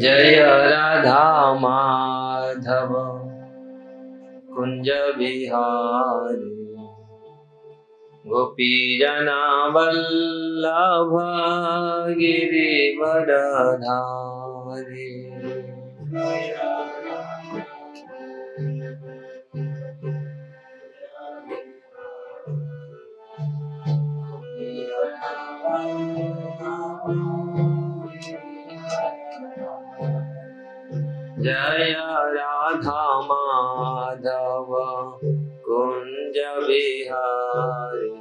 जय राधा माधव कुंज बिहारी गोपी जना वल्लभ गिरिवरधारी। जय राधा माधव कुंज बिहारी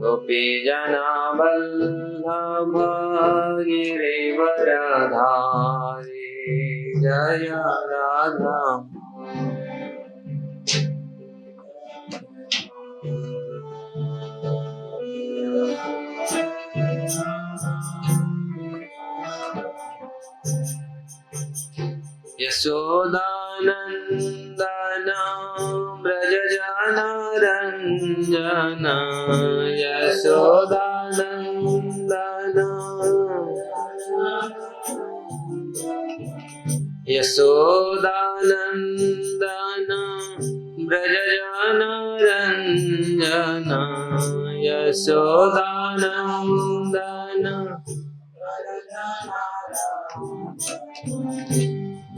गोपी जना वल्लभ गिरिवरधारी। जय राधा यशोदानंदन ब्रज रंजन यशोदानंदन यशोदानंदन ब्रज रंजन यशोदानंदन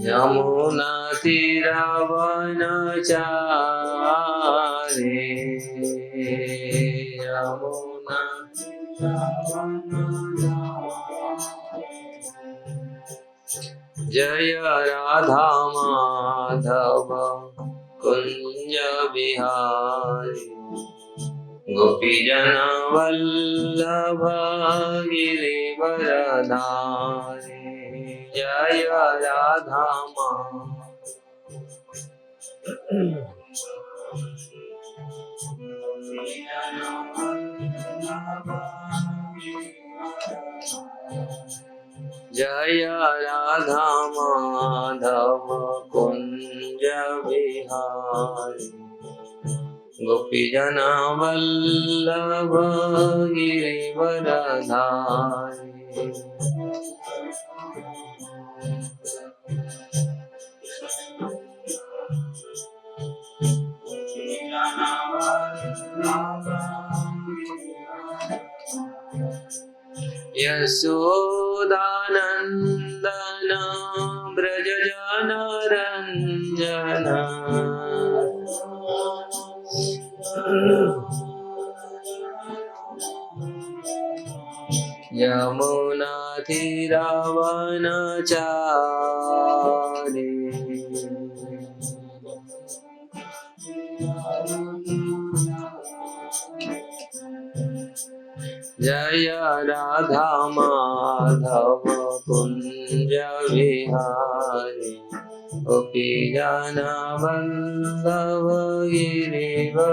यमुना तीरावनचारी यमुना जय राधा माधव कुंज बिहारी गोपी जना वल्लभ गिरिवरधारी। जय राधा जय राधा माधव कुंज बिहारी गोपी जना वल्लभ गिरिवरधारी। यशोदानंदन ब्रज रंजन यमुना तीरावनचारी जय राधा माधव कुंज बिहारी गोपी जना वल्लभ गिरिवरधारी।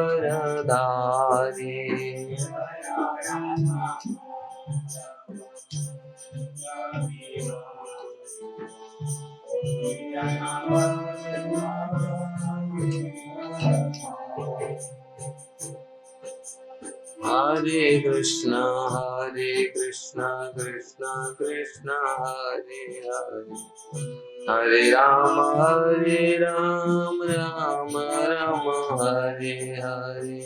हरे Krishna Krishna Krishna Hare Hare Hare Ram Ram Ram Hare Hare.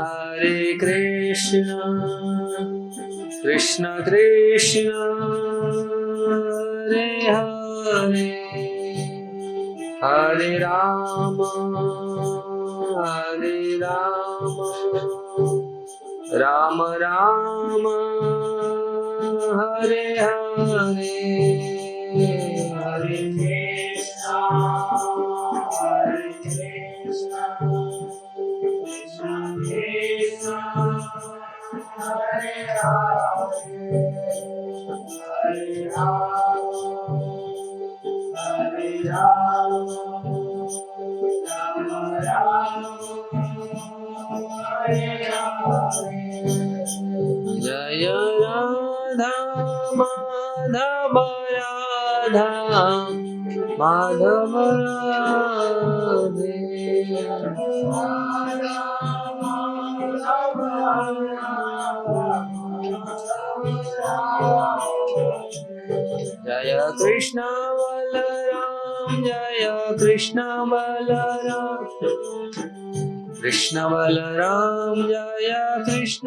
Hare Krishna Krishna Krishna Hare Hare Hare Rama Rama Rama Hare Hare Hare Krishna Hare Jaya Radha Madhava Radha Madhav Radhe जय कृष्ण बलराम जय कृष्ण बलराम कृष्ण बलराम जय कृष्ण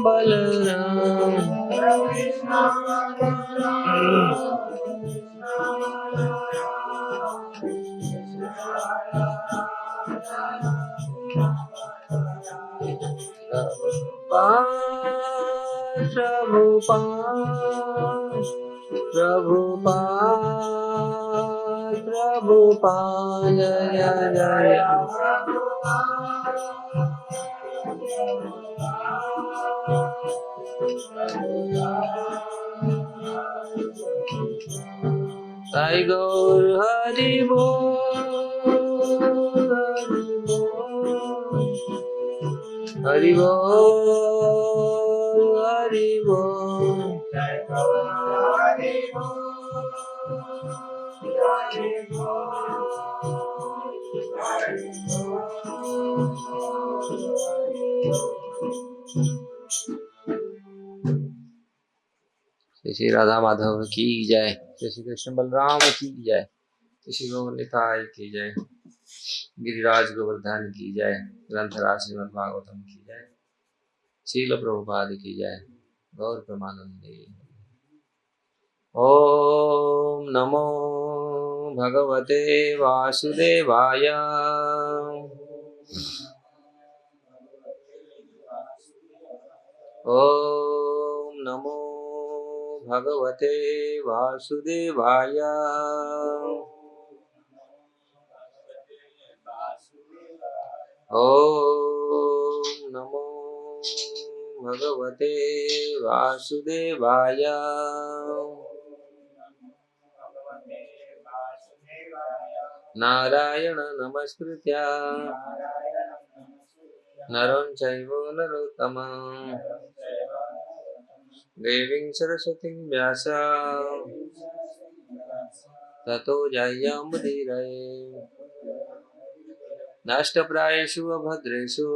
बलराम प्रभुपाद जय जय Sai Gaur Hari Bol Hari Bol Hari Bol Sai Gaur Hari Bol Hari Shri Shri Radha Madhav की जय श्री श्री कृष्ण बलराम की जय श्री श्री गौरनिताय की जय गिरिराज गोवर्धन की जय ग्रंथराज श्रीमद् भागवतम की जय शील प्रभुपाद की जय गौर प्रमानंदे ओम नमो भगवते वासुदेवाय ओम नमो भगवते वासुदेवाय ओम नमो भगवते वासुदेवाय नारायण नमस्कृत्य नरं चैव नरोत्तमं देवीं सरस्वतीं व्यास ततो जयमुदीरये नष्टप्रायेषु अभद्रेषु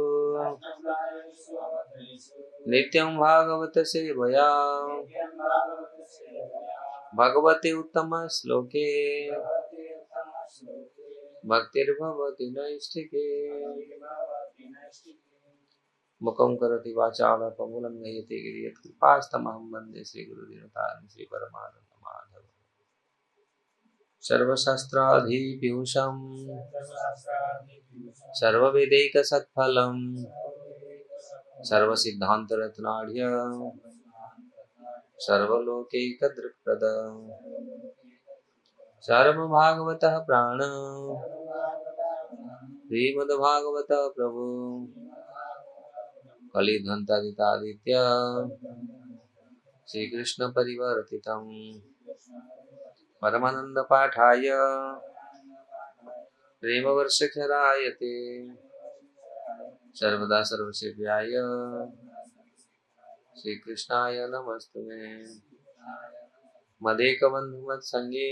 नित्यं भागवत सेवया भगवते उत्तम श्लोके भक्तिर्भवति नैष्ठिके मुखं करोति वाचालं कमलं नयति गिरियत्कृपास्तमहं वन्दे श्रीगुरुदिनतां श्रीपरमानन्दमाधवं सर्वशास्त्राधिपियूषं सर्ववेदैकसत्फलं सर्वसिद्धान्तरत्नाढ्यं सर्वलोकैकदृक्पदं सर्वभागवतः प्राण श्रीमद्भागवतः प्रभु कलिध्वंतादितादित्य श्रीकृष्ण परिवर्तितं परमानंद पाठाय प्रेमवर्षखरायते सर्वदा सर्वसेव्याय श्रीकृष्णाय नमस्तुते मदेकबन्धु मत्संगे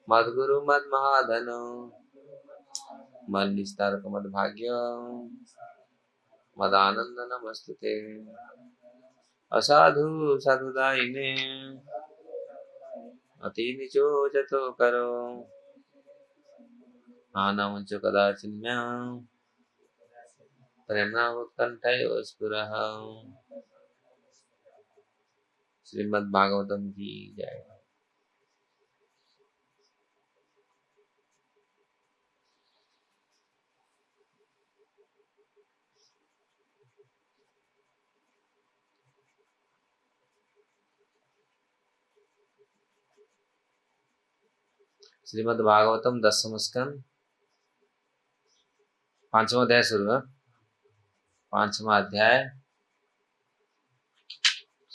मद्गुरु मद्महाधन मन्निस्तारक मद्भाग्य मदानंद नमस्तुते असाधु साधुदायिने अति निचो जतो करो आनमंच कदाचिन्य प्रेमनावत्कंठयो स्फुरः श्रीमद् भागवतम की जय। श्रीमद् भागवतम 10वां स्कंद 5वां अध्याय शुरू है। 5वां अध्याय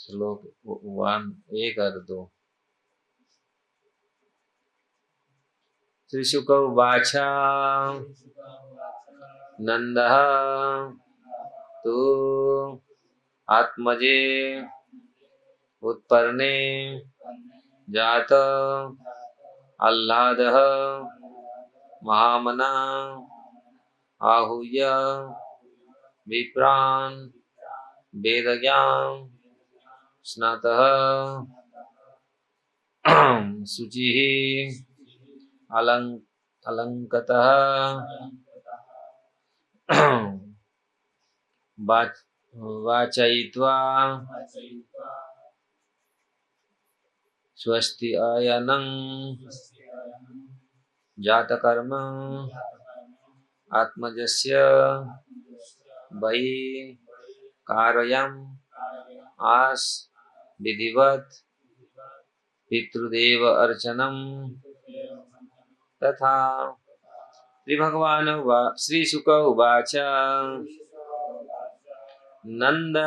श्लोक 1 और 2। श्री शुक उवाच नंदः तु आत्मजे उत्पर्णे जात आह्लाद महामना आहूय विप्रान् वेदज्ञान स्नातः शुचिः अलंकतः वाचयित्वा स्वस्ति अयनं जातकर्म आत्मजस्य वै कारयम् आस विधिवत पितृदेव अर्चनम तथा। श्री भगवान श्री शुक उवाच नंद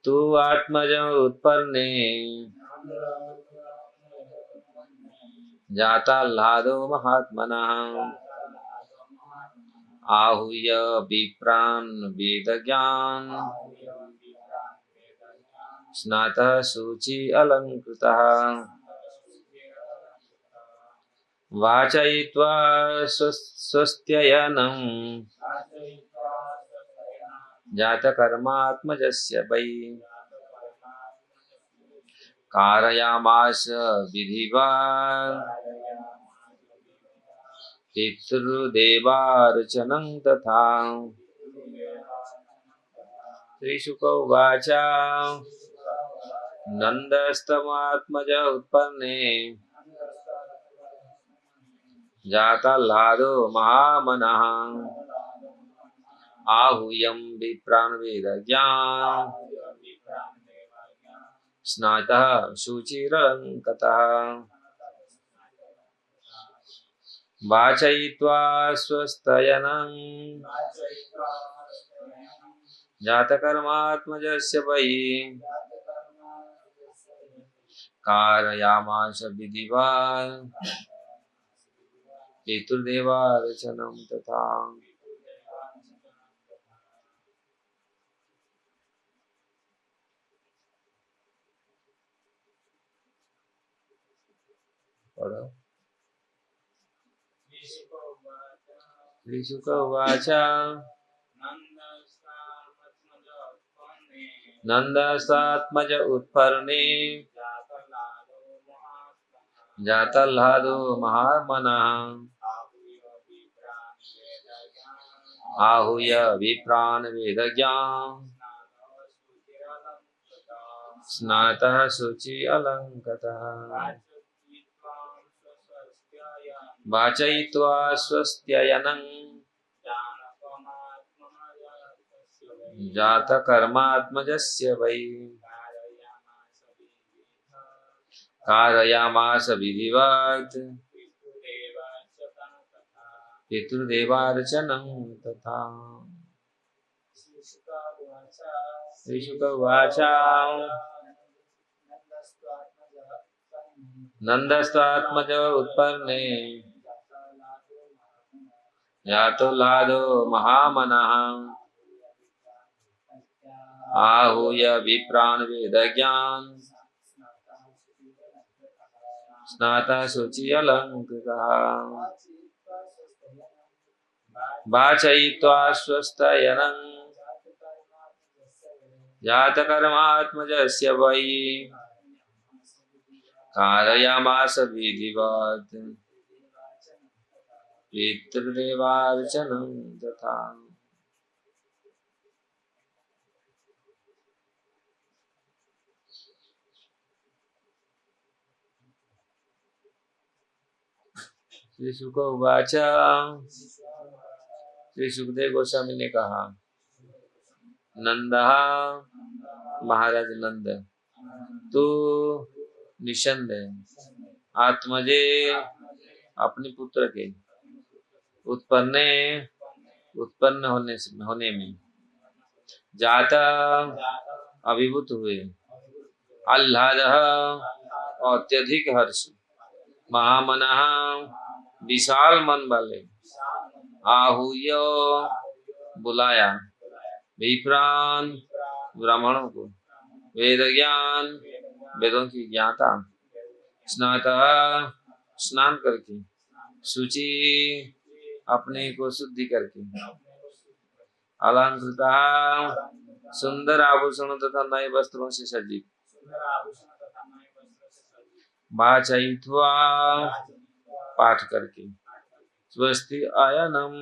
तु आत्मज उत्पन्ने जाताह्लादो महात्मनः आहूय विप्रान् वेदज्ञान स्नातः शुचि अलंकृतः वाचयित्वा स्वस्त्ययनं जातकर्मात्मजस्य वै कारयामास विधिवत् पितृदेवार्चनं तथा। श्रीशुक उवाच नन्दस्तमात्मज उत्पन्ने जाताह्लादो महामनः आहूयं विप्रान् वेदज्ञान स्नातः शुचिरलङ्कतः वाचयित्वा स्वस्तयनं जातकर्मात्मजस्य वै कारयामास विधिवत् पितृदेवार्चनं तथा। श्रीशुक उवाच नन्दस्तात्मज उत्पर्णे जाताह्लादो महात्मनः आहूय विप्रान् वेदज्ञान स्नातः शुचि अलंकतः वाचयित्वा स्वस्त्ययनं जातकर्मात्मजस्य वै कारयामास विधिवत् पितृदेवार्चनं तथा। श्रीशुक उवाच नन्दस्तात्मज उत्पन्ने जाताह्लादो महामनः आहूय विप्रान् वेदज्ञान स्नातः शुचि अलंकृतः वाचयित्वा स्वस्तयनं जातकर्मात्मजस्य वै कारयामास विधिवत् पितृदेवार्चनं तथा। श्री शुक उवाच श्री सुखदेव गोस्वामी ने कहा नंदा महाराज नंद तू निसंदेह आत्मजे अपने पुत्र के उत्पन्न होने में जाता अभिभूत हुए आह्लाद अत्यधिक हर्ष महामना विशाल मन वाले आहूय बुलाया विप्रान ब्राह्मणों को वेद ज्ञान वेदों की ज्ञाता, स्नाता स्नान करके, शुचि अपने को शुद्धि करके, अलंकृता सुंदर आभूषणों तथा नए वस्त्रों से सज्जित, वाचयित्वा पाठ करके, स्वस्ति आयनम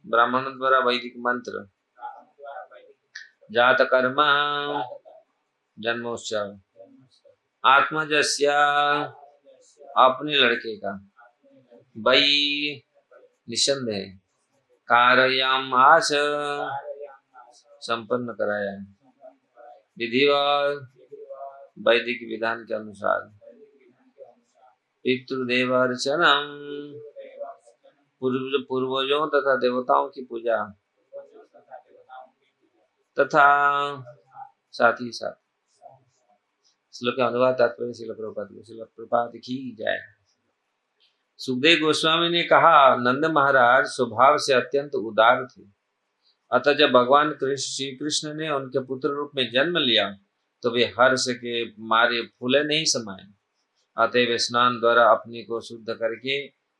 ब्राह्मण द्वारा वैदिक मंत्र, जात कर्म जन्मोत्सव, आत्मजस्य अपने लड़के का, वही निसंदेह, कारयाम आस संपन्न कराया, विधिवत वैदिक विधान के अनुसार, पितृदेवार्चनम पूर्वजों तथा देवताओं की पूजा, तथा साथ ही साथ श्लोक का अनुवाद तात्पर्य श्रील प्रभुपाद की जाए। सुखदेव गोस्वामी ने कहा, नंद महाराज स्वभाव से अत्यंत उदार थे, अतः जब भगवान श्री कृष्ण ने उनके पुत्र रूप में जन्म लिया तो वे हर्ष के मारे फूले नहीं समाये। अतएव स्नान द्वारा अपने को शुद्ध करके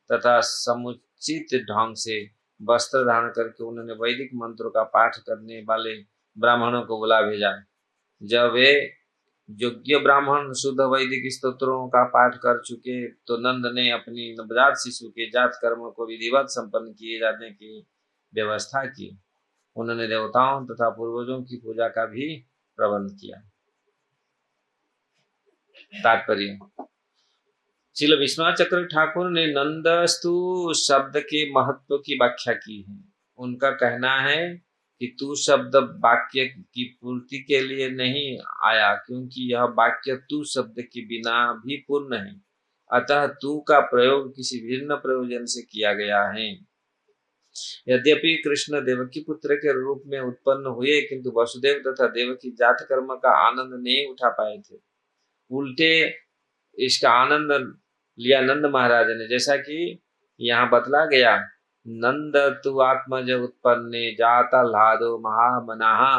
तथा समुचित ढंग से वस्त्र धारण करके उन्होंने वैदिक मंत्रों का पाठ करने वाले ब्राह्मणों को बुला भेजा। जब वे योग्य ब्राह्मण शुद्ध वैदिक स्तोत्रों का पाठ कर चुके तो नंद ने अपनी नवजात शिशु के जात कर्म को विधिवत संपन्न किए जाने की व्यवस्था की। उन्होंने देवताओं तथा पूर्वजों की पूजा का भी प्रबंध किया। तात्पर्य, श्रील विश्वनाथ चक्र ठाकुर ने नंदस्तु शब्द के महत्व की व्याख्या की है। उनका कहना है कि तू शब्द वाक्य की पूर्ति के लिए नहीं आया, क्योंकि यह वाक्य तू शब्द के बिना भी पूर्ण है, अतः तू का प्रयोग किसी भिन्न प्रयोजन से किया गया है। यद्यपि कृष्ण देवकी पुत्र के रूप में उत्पन्न हुए, किंतु वसुदेव तथा देवकी जात कर्म का आनंद नहीं उठा पाए थे। उल्टे इसका आनंद लिया नंद महाराज ने, जैसा कि यहाँ बतला गया, नंद तु आत्मज उत्पन्ने जाता लादो महामनाहा।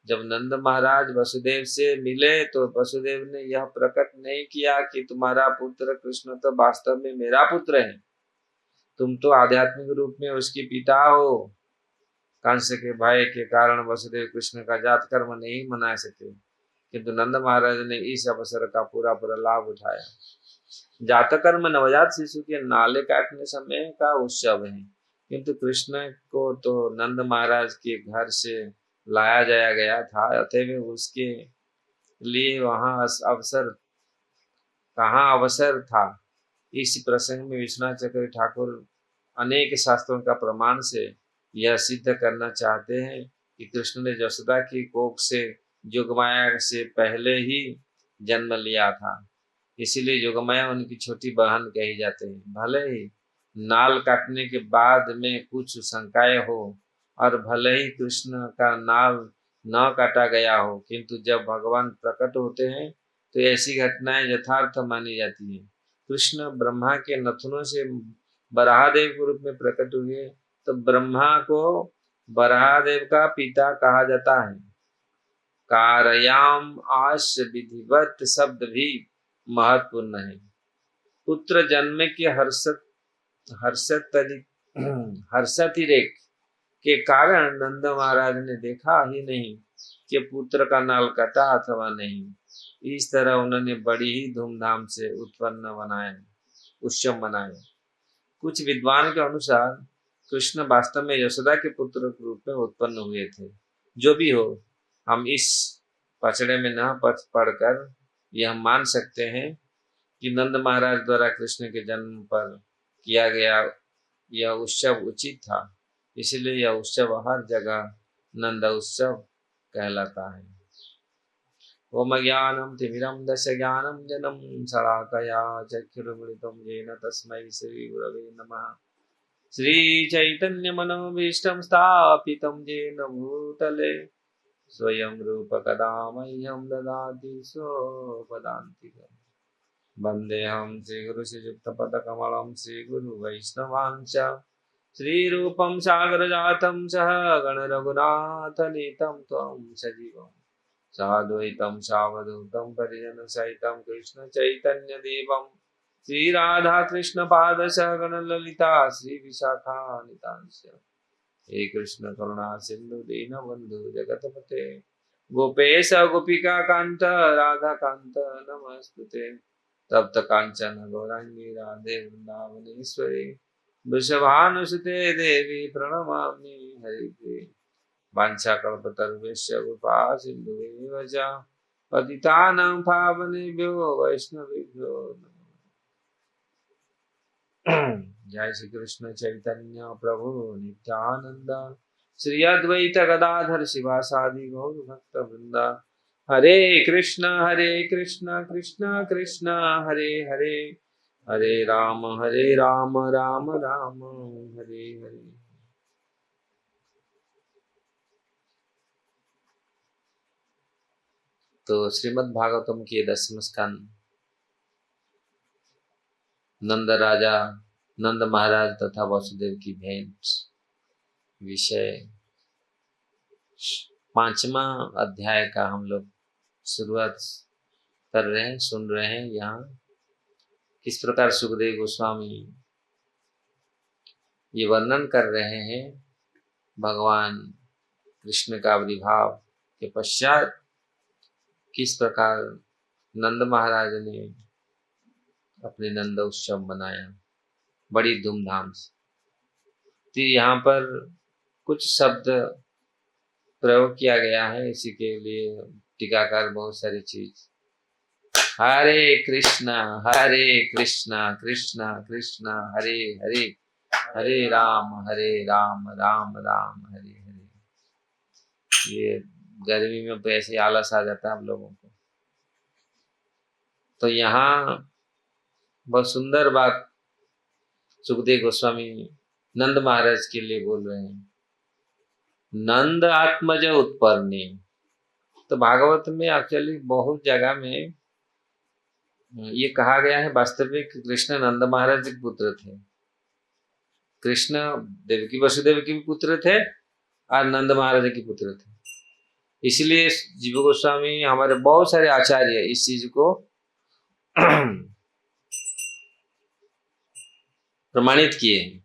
जब नंद महाराज वसुदेव से मिले तो वसुदेव ने यह प्रकट नहीं किया कि तुम्हारा पुत्र कृष्ण तो वास्तव में मेरा पुत्र है, तुम तो आध्यात्मिक रूप में उसके पिता हो। कंस के भय के कारण वसुदेव कृष्ण का जात कर्म नहीं मना सके, किंतु नंद महाराज ने इस अवसर का पूरा लाभ उठाया। जात कर्म नवजात शिशु के नाले काटने समय का उत्सव है, किंतु कृष्ण को तो नंद महाराज के घर से लाया जाया गया था, अतएव उसके लिए वहां अवसर था। इस प्रसंग में विश्वनाथ चक्र ठाकुर अनेक शास्त्रों का प्रमाण से यह सिद्ध करना चाहते हैं कि कृष्ण ने यशोदा की कोख से जोगमाया से पहले ही जन्म लिया था, इसीलिए जोगमाया उनकी छोटी बहन कही जाते हैं। भले ही नाल काटने के बाद में कुछ शंकाएं हो और भले ही कृष्ण का नाल न काटा गया हो, किंतु जब भगवान प्रकट होते हैं तो ऐसी घटनाएं यथार्थ मानी जाती हैं। कृष्ण ब्रह्मा के नथनों से बराहदेव के रूप में प्रकट हुए तो ब्रह्मा को बराहदेव का पिता कहा जाता है। कारयाम आश विधिवत शब्द भी महत्वपूर्ण है। पुत्र जन्म के हर्षतिरेक के कारण नंद महाराज ने देखा ही नहीं कि पुत्र का नाल कटा अथवा नहीं। इस तरह उन्होंने बड़ी ही धूमधाम से उत्सव मनाए। कुछ विद्वान के अनुसार कृष्ण वास्तव में यशोदा के पुत्र के रूप में उत्पन्न हुए थे। जो भी हो, हम इस पचड़े में न पढ़कर यह मान सकते हैं कि नंद महाराज द्वारा कृष्ण के जन्म पर किया गया यह उत्सव उचित था, इसलिए यह उत्सव हर जगह नंद उत्सव कहलाता है। ओम ज्ञानम तिमिरंधस्य ज्ञानांजनं शलाकया चक्षुरुन्मीलितं येन तस्मै श्री गुरवे नमः। श्री चैतन्य मनोभीष्टं स्थापितं येन भूतले स्वयं रूप कदा मह्यं ददाति स्वपदान्तिकम्। वन्देऽहं श्रीगुरु श्रीयुक्तपदकमलं श्रीगुरु वैष्णवांश्च श्रीरूपं सागरजातं सह गण रघुनाथनीतं त्वं सजीवम् साद्वैतं सावधूतं परिजन सहितं कृष्ण चैतन्य देवं श्री राधा कृष्ण पाद सहगण ललिता श्री विशाखान्वितांश हे कृष्ण करुणा सिंधु दीन बंधु जगतपते गोपेश गोपिका कांत राधा कांत नमस्तुते तप्त कांचन गौरांगी राधे वृंदावनेश्वरी वृषभानुसुते देवी प्रणमामि हरिप्रिये वाञ्छाकल्पतरुभ्यश्च कृपा सिन्धुभ्येव च पतितानां पावनेभ्यो वैष्णवेभ्यो नमः। जय श्री कृष्ण चैतन्य प्रभु नित्यानंद श्री अद्वैत गदाधर शिवासादि गौर भक्त वृंदा हरे कृष्ण कृष्ण कृष्ण हरे हरे हरे राम राम राम हरे हरे। तो श्रीमद् भागवतम के 10वें स्कंद नंद राजा नंद महाराज तथा वसुदेव की भेंट विषय 5वां अध्याय का हम लोग शुरुआत कर रहे हैं, सुन रहे हैं। यहाँ किस प्रकार सुखदेव गोस्वामी ये वर्णन कर रहे हैं भगवान कृष्ण का आविर्भाव के पश्चात किस प्रकार नंद महाराज ने अपने नंद उत्सव मनाया बड़ी धूमधाम से। तो यहाँ पर कुछ शब्द प्रयोग किया गया है, इसी के लिए टीकाकार बहुत सारी चीज हरे कृष्णा कृष्णा कृष्णा हरे हरे हरे राम राम राम हरे हरे। ये गर्मी में तो ऐसे आलस आ जाता है हम लोगों को। तो यहाँ बहुत सुंदर बात सुखदेव गोस्वामी नंद महाराज के लिए बोल रहे हैं। नंद आत्मज उत्पन्ने। तो भागवत में एक्चुअली बहुत जगह में ये कहा गया है वास्तविक कृष्ण नंद महाराज के पुत्र थे। कृष्ण देवकी वसुदेव के भी पुत्र थे और नंद महाराज के पुत्र थे। इसलिए जीव गोस्वामी हमारे बहुत सारे आचार्य इस चीज को प्रमाणित किए हैं।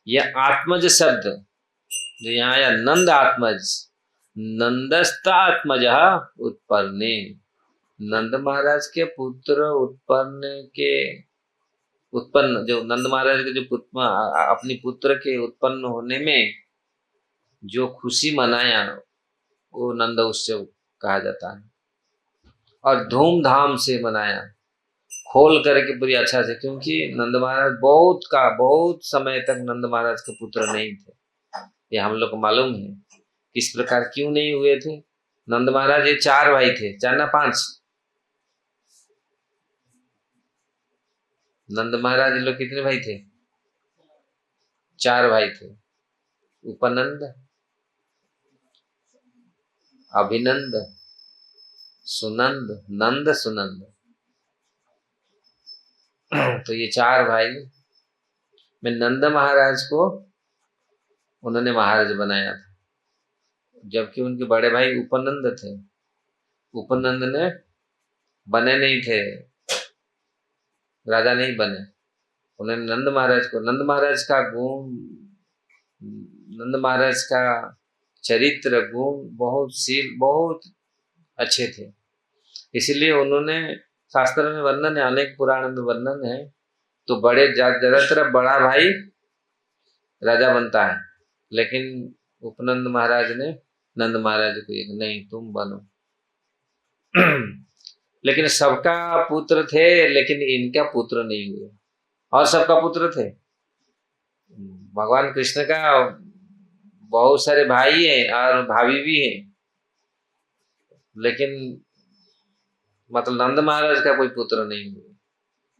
यह आत्मज शब्द जो यहाँ आया नंद आत्मज, नंदस्ता आत्मज उत्पन्ने। नंद महाराज के पुत्र उत्पन्न जो नंद महाराज के जो अपनी पुत्र के उत्पन्न होने में जो खुशी मनाया वो नंद उत्सव कहा जाता है। और धूमधाम से मनाया, खोल करके पूरी अच्छा से, क्योंकि नंद महाराज बहुत समय तक नंद महाराज के पुत्र नहीं थे। ये हम लोग को मालूम है किस प्रकार क्यों नहीं हुए थे। नंद महाराज ये 4 भाई थे, 4 ना 5। नंद महाराज लोग कितने भाई थे? 4 भाई थे। उपनंद, अभिनंद, सुनंद, नंद सुनंद। तो ये 4 भाई में नंद महाराज को उन्होंने महाराज बनाया था, जबकि उनके बड़े भाई उपनंद थे। उपनंद ने बने नहीं थे, राजा नहीं बने। उन्होंने नंद महाराज को, नंद महाराज का गुण, नंद महाराज का चरित्र गुण बहुत अच्छे थे। इसलिए उन्होंने, शास्त्र में वर्णन है, अनेक पुराण में वर्णन है, तो ज्यादातर बड़ा भाई राजा बनता है, लेकिन उपनंद महाराज ने नंद महाराज को एक, नहीं तुम बनो। लेकिन सबका पुत्र थे, लेकिन इनका पुत्र नहीं हुए। और सबका पुत्र थे। भगवान कृष्ण का बहुत सारे भाई हैं और भाभी भी हैं, लेकिन मतलब नंद महाराज का कोई पुत्र नहीं हुआ,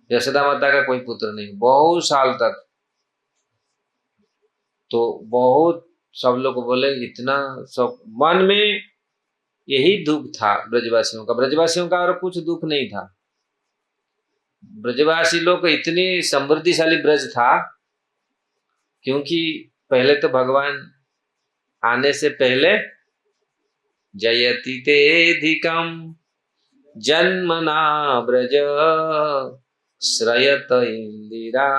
यशोदा माता का कोई पुत्र नहीं, बहुत साल तक। तो बहुत सब लोग बोले, इतना सब मन में यही दुख था ब्रजवासियों का। ब्रजवासियों का और कुछ दुख नहीं था। ब्रजवासी लोग इतनी समृद्धिशाली ब्रज था, क्योंकि पहले तो भगवान आने से पहले जयति तेऽधिकं जन्मना ब्रज श्रयत इंदिरा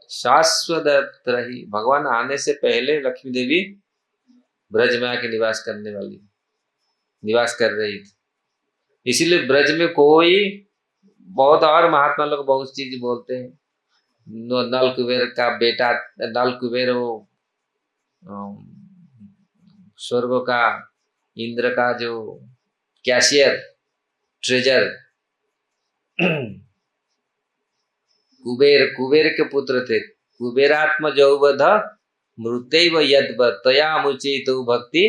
शाश्वत रही। भगवान आने से पहले लक्ष्मी देवी ब्रज में आके निवास करने वाली, निवास कर रही थी। इसीलिए ब्रज में कोई, बहुत और महात्मा लोग बहुत चीज बोलते हैं, नल कुबेर का बेटा, नल कुबेर वो स्वर्ग का, इंद्र का जो कैशियर, ट्रेजर, कुबेर के पुत्र थे। कुबेरात्म जौवध मृत्यव यद्व तया मुचित भक्ति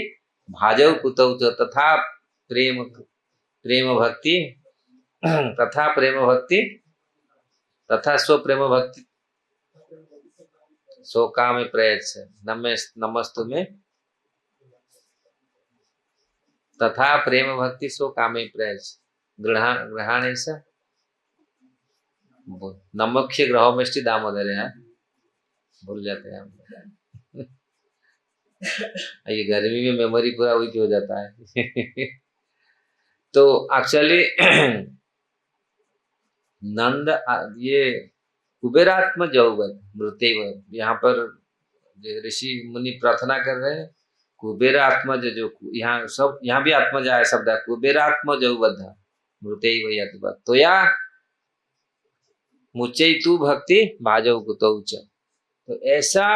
भाजव कुतौ च तथा प्रेम भक्ति तथा प्रेम भक्ति तथा स्वप्रेम भक्ति सो काम प्रयच्छ नमस्तु में तथा प्रेम भक्ति सो कामे प्रयच्छ ग्रहण ऐसा नमक्ष ग्रह में दामोदर है, भूल जाते हैं हम। ये गर्मी में मेमोरी पूरा वीक हो जाता है। तो एक्चुअली नंद ये कुबेरात्म जौवद मृत्यव, यहाँ पर ऋषि मुनि प्रार्थना कर रहे हैं कुबेरात्मज, जो यहाँ सब, यहाँ भी आत्मज आया शब्द है, कुबेरात्म जौवद मृत्यव यद्व तोया मुचैतु भक्ति भाजव कुतौ च। तो ऐसा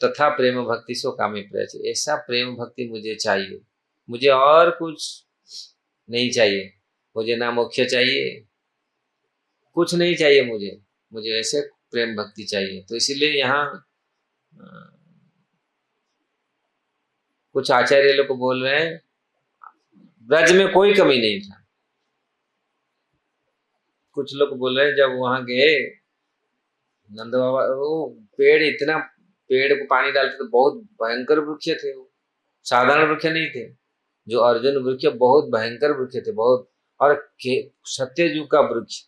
तथा प्रेम भक्ति सो कामे प्रयच्छ, ऐसा प्रेम भक्ति मुझे चाहिए, मुझे और कुछ नहीं चाहिए, मुझे ना मोक्ष चाहिए, कुछ नहीं चाहिए, मुझे ऐसे प्रेम भक्ति चाहिए। तो इसीलिए यहाँ कुछ आचार्य लोग बोल रहे हैं ब्रज में कोई कमी नहीं था। कुछ लोग बोल रहे हैं जब वहां गए नंद बाबा, वो पेड़, इतना पेड़ को पानी डालते तो बहुत भयंकर वृक्ष थे, वो साधारण वृक्ष नहीं थे। जो अर्जुन वृक्ष बहुत भयंकर वृक्ष थे, बहुत, और सत्ययुग का वृक्ष।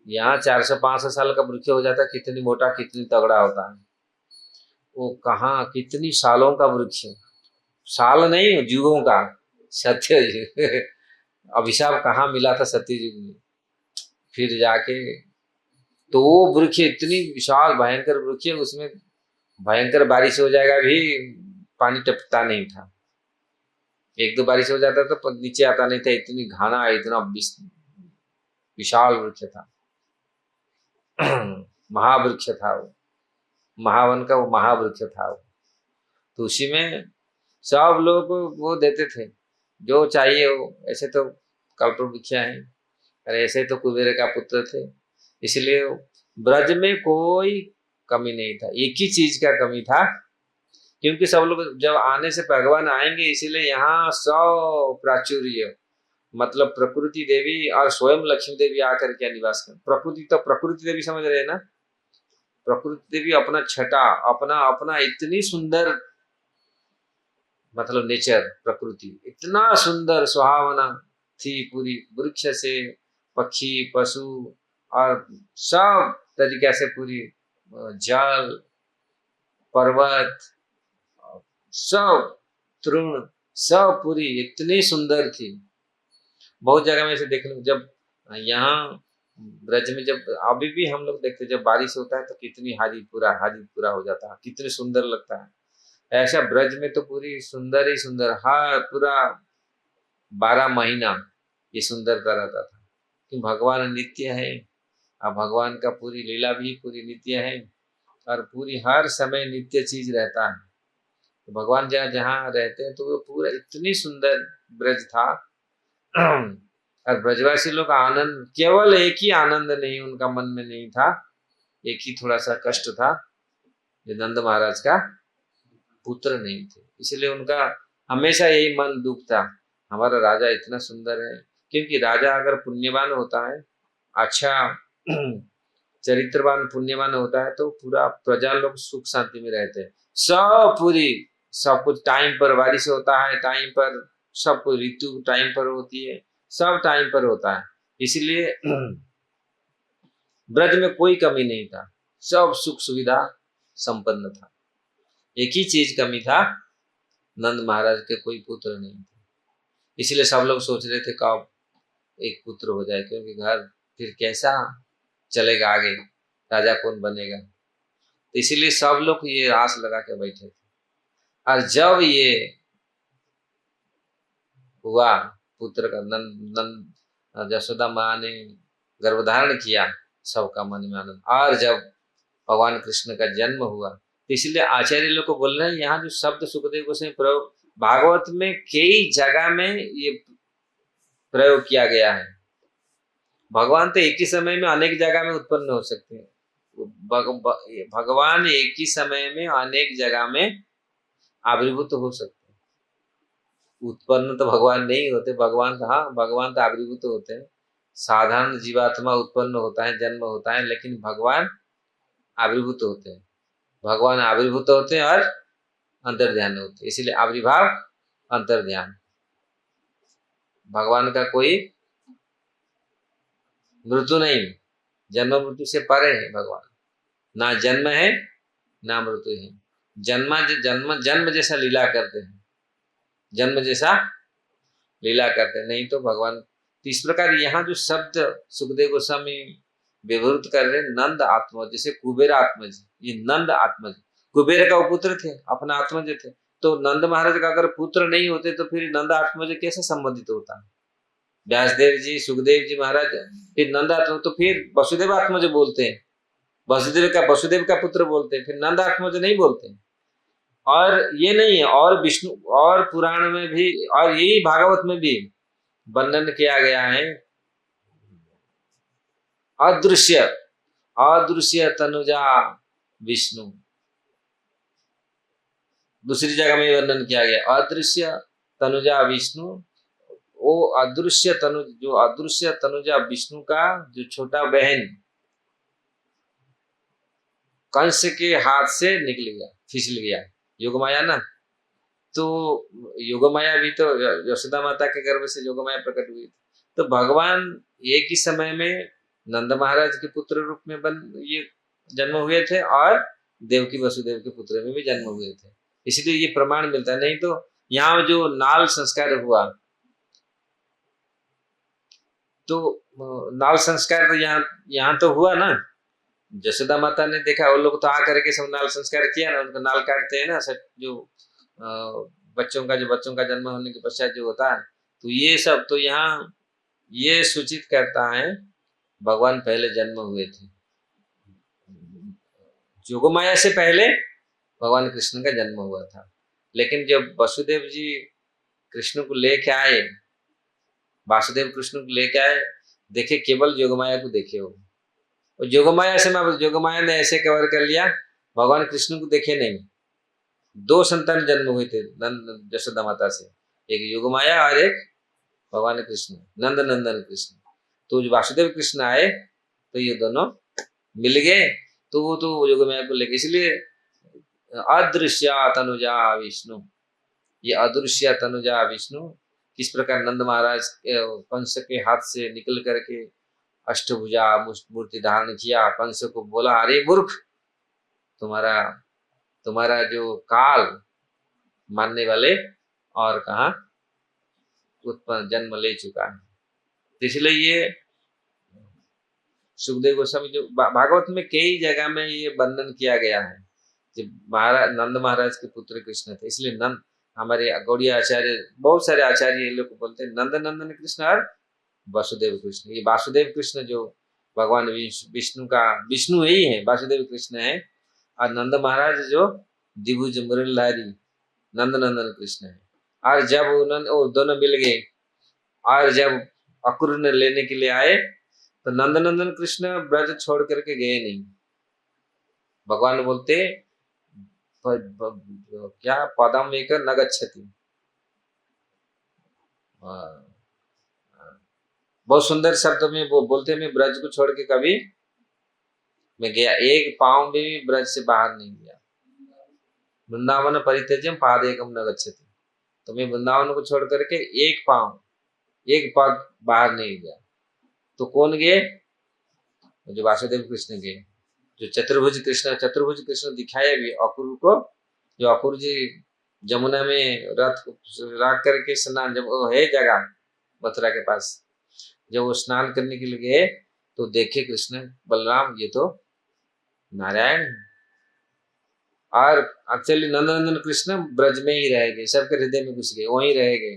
यहाँ 400-500 साल का वृक्ष हो जाता, कितनी मोटा कितनी तगड़ा होता है, वो कहाँ कितनी सालों का वृक्ष, साल नहीं युगों का, सत्ययुग। अभिशाप कहाँ मिला था सत्ययुग में, फिर जाके तो वो वृक्ष इतनी विशाल भयंकर वृक्ष, उसमें भयंकर बारिश हो जाएगा भी पानी टपकता नहीं था, एक दो बारिश हो जाता तो नीचे आता नहीं था, इतनी घना, इतना विशाल वृक्ष था। महावृक्ष था वो, महावन का वो महावृक्ष था वो। तो उसी में सब लोग वो देते थे जो चाहिए वो। ऐसे तो कल्पवृक्ष हैं, अरे ऐसे तो कुबेर का पुत्र थे, इसलिए ब्रज में कोई कमी नहीं था, एक ही चीज का कमी था, क्योंकि सब लोग जब आने से भगवान आएंगे, इसीलिए यहाँ सब प्राचुर्य, मतलब प्रकृति देवी और स्वयं लक्ष्मी देवी आकर क्या निवास कर। प्रकृति तो प्रकृति देवी समझ रहे हैं ना, प्रकृति देवी अपना छटा, अपना अपना इतनी सुंदर, मतलब नेचर, प्रकृति इतना सुंदर सुहावना थी, पूरी वृक्ष से पक्षी पशु और सब तरीके से, पूरी जल पर्वत सब तृण सब पूरी इतनी सुंदर थी। बहुत जगह में ऐसे देखने, जब यहाँ ब्रज में, जब अभी भी हम लोग देखते, जब बारिश होता है तो कितनी हरी पूरा हो जाता है, कितने सुंदर लगता है। ऐसा ब्रज में तो पूरी सुंदर ही सुंदर, हर पूरा 12 महीना ये सुंदरता रहता था, कि भगवान नित्य है, और भगवान का पूरी लीला भी पूरी नित्य है, और पूरी हर समय नित्य चीज रहता है। तो भगवान जहाँ जहाँ रहते हैं तो वो पूरा इतनी सुंदर ब्रज था। और ब्रजवासी लोग का आनंद, केवल एक ही आनंद नहीं उनका मन में नहीं था, एक ही थोड़ा सा कष्ट था, जो नंद महाराज का पुत्र नहीं थे, इसलिए उनका हमेशा यही मन दुख था, हमारा राजा इतना सुंदर है। क्योंकि राजा अगर पुण्यवान होता है, अच्छा चरित्रवान पुण्यवान होता है, तो पूरा प्रजा लोग सुख शांति में रहते हैं, सब पूरी सब कुछ टाइम पर बारिश होता है, टाइम पर सब कुछ, ऋतु टाइम पर होती है, सब टाइम पर होता है। इसलिए ब्रज में कोई कमी नहीं था, सब सुख सुविधा संपन्न था। एक ही चीज कमी था, नंद महाराज के कोई पुत्र नहीं थे, इसलिए सब लोग सोच रहे थे कब एक पुत्र हो जाए, क्योंकि घर फिर कैसा चलेगा आगे, राजा कौन बनेगा। तो इसीलिए सब लोग ये आस लगा के बैठे थे। और जब ये हुआ पुत्र का, नंद यशोदा माँ ने गर्भधारण किया, सबका मन में आनंद। और जब भगवान कृष्ण का जन्म हुआ, तो इसलिए आचार्य लोग को बोल रहे हैं, यहाँ जो शब्द सुखदेव गोस्वामी प्रयोग भागवत में कई जगह में ये प्रयोग किया गया है। भगवान तो एक ही समय में अनेक जगह में उत्पन्न हो सकते हैं। भगवान एक ही समय में अनेक जगह में आविर्भूत हो सकते हैं। उत्पन्न तो भगवान नहीं होते, भगवान तो आविर्भूत होते हैं। साधारण जीवात्मा उत्पन्न होता है, जन्म होता है, लेकिन भगवान आविर्भूत होते हैं। भगवान आविर्भूत होते हैं और अंतर्ध्यान होते हैं, इसीलिए आविर्भाव अंतर्ध्यान। भगवान का कोई मृत्यु नहीं, जन्म मृत्यु से परे है भगवान, ना जन्म है ना मृत्यु है। जन्म जैसा लीला करते हैं, जन्म जैसा लीला करते हैं, नहीं तो भगवान। तो इस प्रकार यहाँ जो शब्द सुखदेव गोस्वामी व्यवहृत कर रहे, नंद आत्मज, जैसे कुबेर आत्मज, ये नंद आत्मज, कुबेर का पुत्र थे, अपना आत्मज थे। तो नंद महाराज का अगर पुत्र नहीं होते तो फिर नंद आत्मज कैसे संबंधित होता? व्यासदेव जी, सुखदेव जी महाराज, फिर नंद आत्मज, तो फिर वसुदेव आत्मज बोलते हैं, वसुदेव का पुत्र बोलते हैं, फिर नंद आत्मज नहीं बोलते हैं। और ये नहीं है, और विष्णु और पुराण में भी, और यही भागवत में भी वर्णन किया गया है, अदृश्य तनुजा विष्णु। दूसरी जगह में वर्णन किया गया अदृश्य तनुजा विष्णु। वो अदृश्य तनुजा विष्णु का जो छोटा बहन कंस के हाथ से निकल गया, फिसल गया, योगमाया ना। तो योगमाया भी तो यशोदा माता के गर्भ से योगमाया प्रकट हुई। तो भगवान एक ही समय में नंद महाराज के पुत्र रूप में ये जन्म हुए थे, और देवकी वसुदेव के पुत्र में भी जन्म हुए थे। इसलिए ये प्रमाण मिलता है। नहीं तो यहाँ जो नाल संस्कार हुआ, तो नाल संस्कार तो यहाँ तो हुआ ना, यशोदा माता ने देखा, वो लोग तो आकर के सब नाल संस्कार किया ना, उनको नाल काटते हैं ना सब, जो बच्चों का जन्म होने के पश्चात जो होता है। तो ये सब तो यहाँ ये सूचित करता है भगवान पहले जन्म हुए थे। जोगमाया से पहले भगवान कृष्ण का जन्म हुआ था। लेकिन जब वसुदेव जी कृष्ण को लेके आए, वासुदेव कृष्ण को लेके आए, देखे केवल जोगमाया को देखे हो। और जोगमाया ने ऐसे कवर कर लिया, भगवान कृष्ण को देखे नहीं। 2 संतान जन्म हुए थे यशोदा माता से, एक योगमाया और एक भगवान कृष्ण, नंद नंदन कृष्ण। तो जो वासुदेव कृष्ण आए तो ये दोनों मिल गए, तो वो तो योगमाया को लेके, इसलिए अदृश्य तनुजा विष्णु, ये अदृश्य तनुजा विष्णु किस प्रकार नंद महाराज कंस के हाथ से निकल करके अष्टभुजा मूर्ति धारण किया। कंस को बोला, अरे मूर्ख, तुम्हारा जो काल मानने वाले और कहा उत्पन्न जन्म ले चुका है। तो इसलिए ये सुखदेव गोस्वामी जो भागवत में कई जगह में ये वर्णन किया गया है, जब नंद महाराज के पुत्र कृष्ण थे। इसलिए नंद, हमारे गौड़ीय आचार्य, बहुत सारे आचार्य ये लोग बोलते हैं नंद नंदन कृष्ण और वासुदेव कृष्ण। ये वासुदेव कृष्ण जो भगवान विष्णु ही है, वासुदेव कृष्ण है। और नंद महाराज जो द्विभुज मुरलीधारी नंद नंदन कृष्ण है। और जब वो दोनों मिल गए, और जब अक्रूर ने लेने के लिए आए, तो नंद नंदन कृष्ण ब्रज छोड़ करके गए नहीं। भगवान बोलते क्या, पदम एक न गच्छति। बहुत सुंदर शब्द में वो बोलते, मैं ब्रज को छोड़ के कभी मैं गया, एक पांव भी ब्रज से बाहर नहीं गया। वृंदावन परित्यज्यम पादेकम न गच्छति। तो मैं वृंदावन को छोड़ करके एक पग बाहर नहीं गया। तो कौन गए? जो वासुदेव कृष्ण गए, जो चतुर्भुज कृष्ण दिखाए भी अक्रूर को। जो अक्रूर जी जमुना में रथ रख करके स्नान, जब वो है जगह मथुरा के पास, जब वो स्नान करने के लिए गए तो देखे कृष्ण बलराम ये तो नारायण। और एक्चुअली नंदनंदन कृष्ण ब्रज में ही रह गए, सबके हृदय में घुस गए, वहीं रह गए।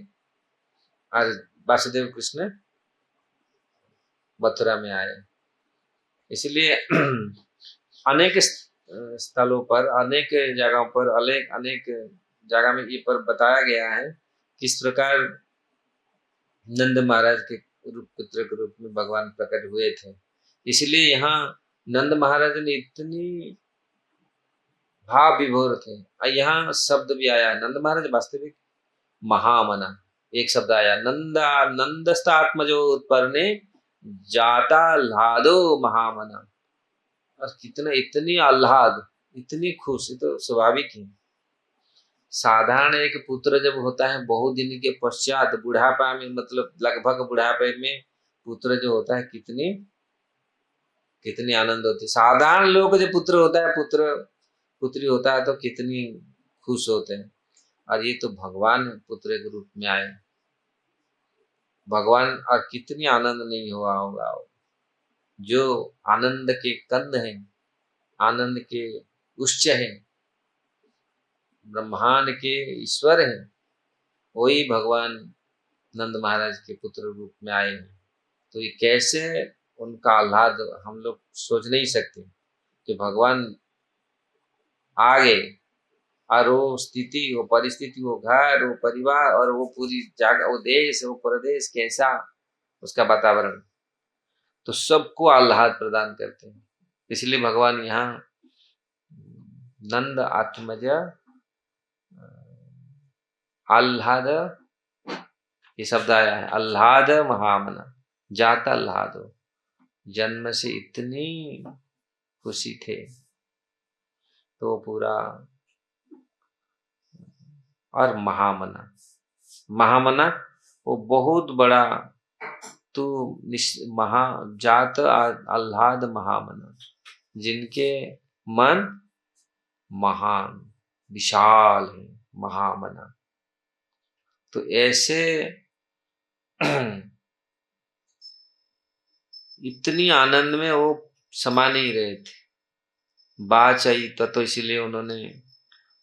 और वासुदेव कृष्ण मथुरा में आए। इसलिए अनेक स्थलों पर, अनेक जगहों पर, अनेक अनेक जगह में ये पर बताया गया है किस प्रकार नंद महाराज के रूप, पुत्र के रूप में भगवान प्रकट हुए थे। इसलिए यहाँ नंद महाराज ने इतनी भाव विभोर थे। और यहाँ शब्द भी आया है, नंद महाराज वास्तविक महामना, एक शब्द आया, नंदा नंदस्तात्मजो उत्पन्ने जाता लादो महामना। और कितना, इतनी आह्लाद, इतनी खुश, तो स्वाभाविक है। साधारण एक पुत्र जब होता है बहुत दिन के पश्चात, बुढ़ापा में, मतलब लगभग बुढ़ापे में पुत्र जो होता है, कितनी कितनी आनंद होती है। साधारण लोग को जो पुत्र होता है, पुत्र पुत्री होता है, तो कितनी खुश होते हैं। और ये तो भगवान पुत्र के रूप में आए, भगवान, और कितनी आनंद नहीं हुआ होगा। जो आनंद के कंद हैं, आनंद के उच्च हैं, ब्रह्मांड के ईश्वर हैं, वही भगवान नंद महाराज के पुत्र रूप में आए हैं। तो ये कैसे उनका आह्लाद हम लोग सोच नहीं सकते कि भगवान आ गए। और वो स्थिति, वो परिस्थिति, वो घर, वो परिवार, और वो पूरी जगह, वो देश, वो प्रदेश, कैसा उसका वातावरण, तो सबको आह्लाद प्रदान करते हैं। इसलिए भगवान यहाँ नंद आत्मज आह्लाद, ये शब्द आया है, आह्लाद महामना, जाता आह्लाद, जन्म से इतनी खुशी थे तो पूरा। और महामना, महामना वो बहुत बड़ा, तो महा जात आह्लाद महामना, जिनके मन महान विशाल है, महामना। तो ऐसे इतनी आनंद में वो समा नहीं रहे थे। बाच आई तो इसीलिए उन्होंने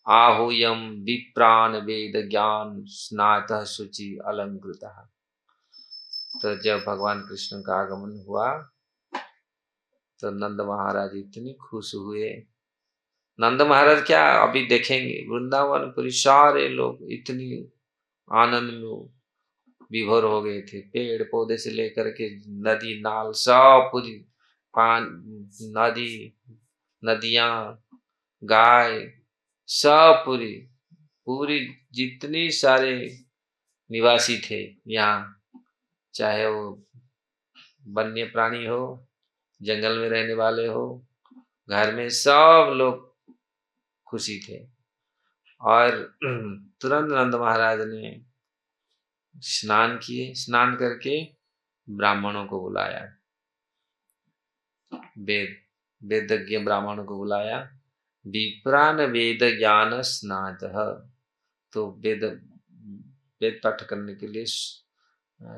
आहूयम विप्राण वेद ज्ञान स्नात शुचि अलंकृत। तो जब भगवान कृष्ण का आगमन हुआ तो नंद महाराज इतनी खुश हुए। नंद महाराज क्या, अभी देखेंगे वृंदावन पूरी सारे लोग इतनी आनंद में विभोर हो गए थे। पेड़ पौधे से लेकर के नदी नाल सब पूरी, पान, नदी, नदियां, गाय, सब पूरी पूरी जितनी सारे निवासी थे यहाँ, चाहे वो वन्य प्राणी हो, जंगल में रहने वाले हो, घर में, सब लोग खुशी थे। और तुरंत नंद महाराज ने स्नान किए, स्नान करके ब्राह्मणों को बुलाया, वेद वेदज्ञ ब्राह्मणों को बुलाया। विप्रान वेद ज्ञान स्नात, तो वेद वेद पाठ करने के लिए,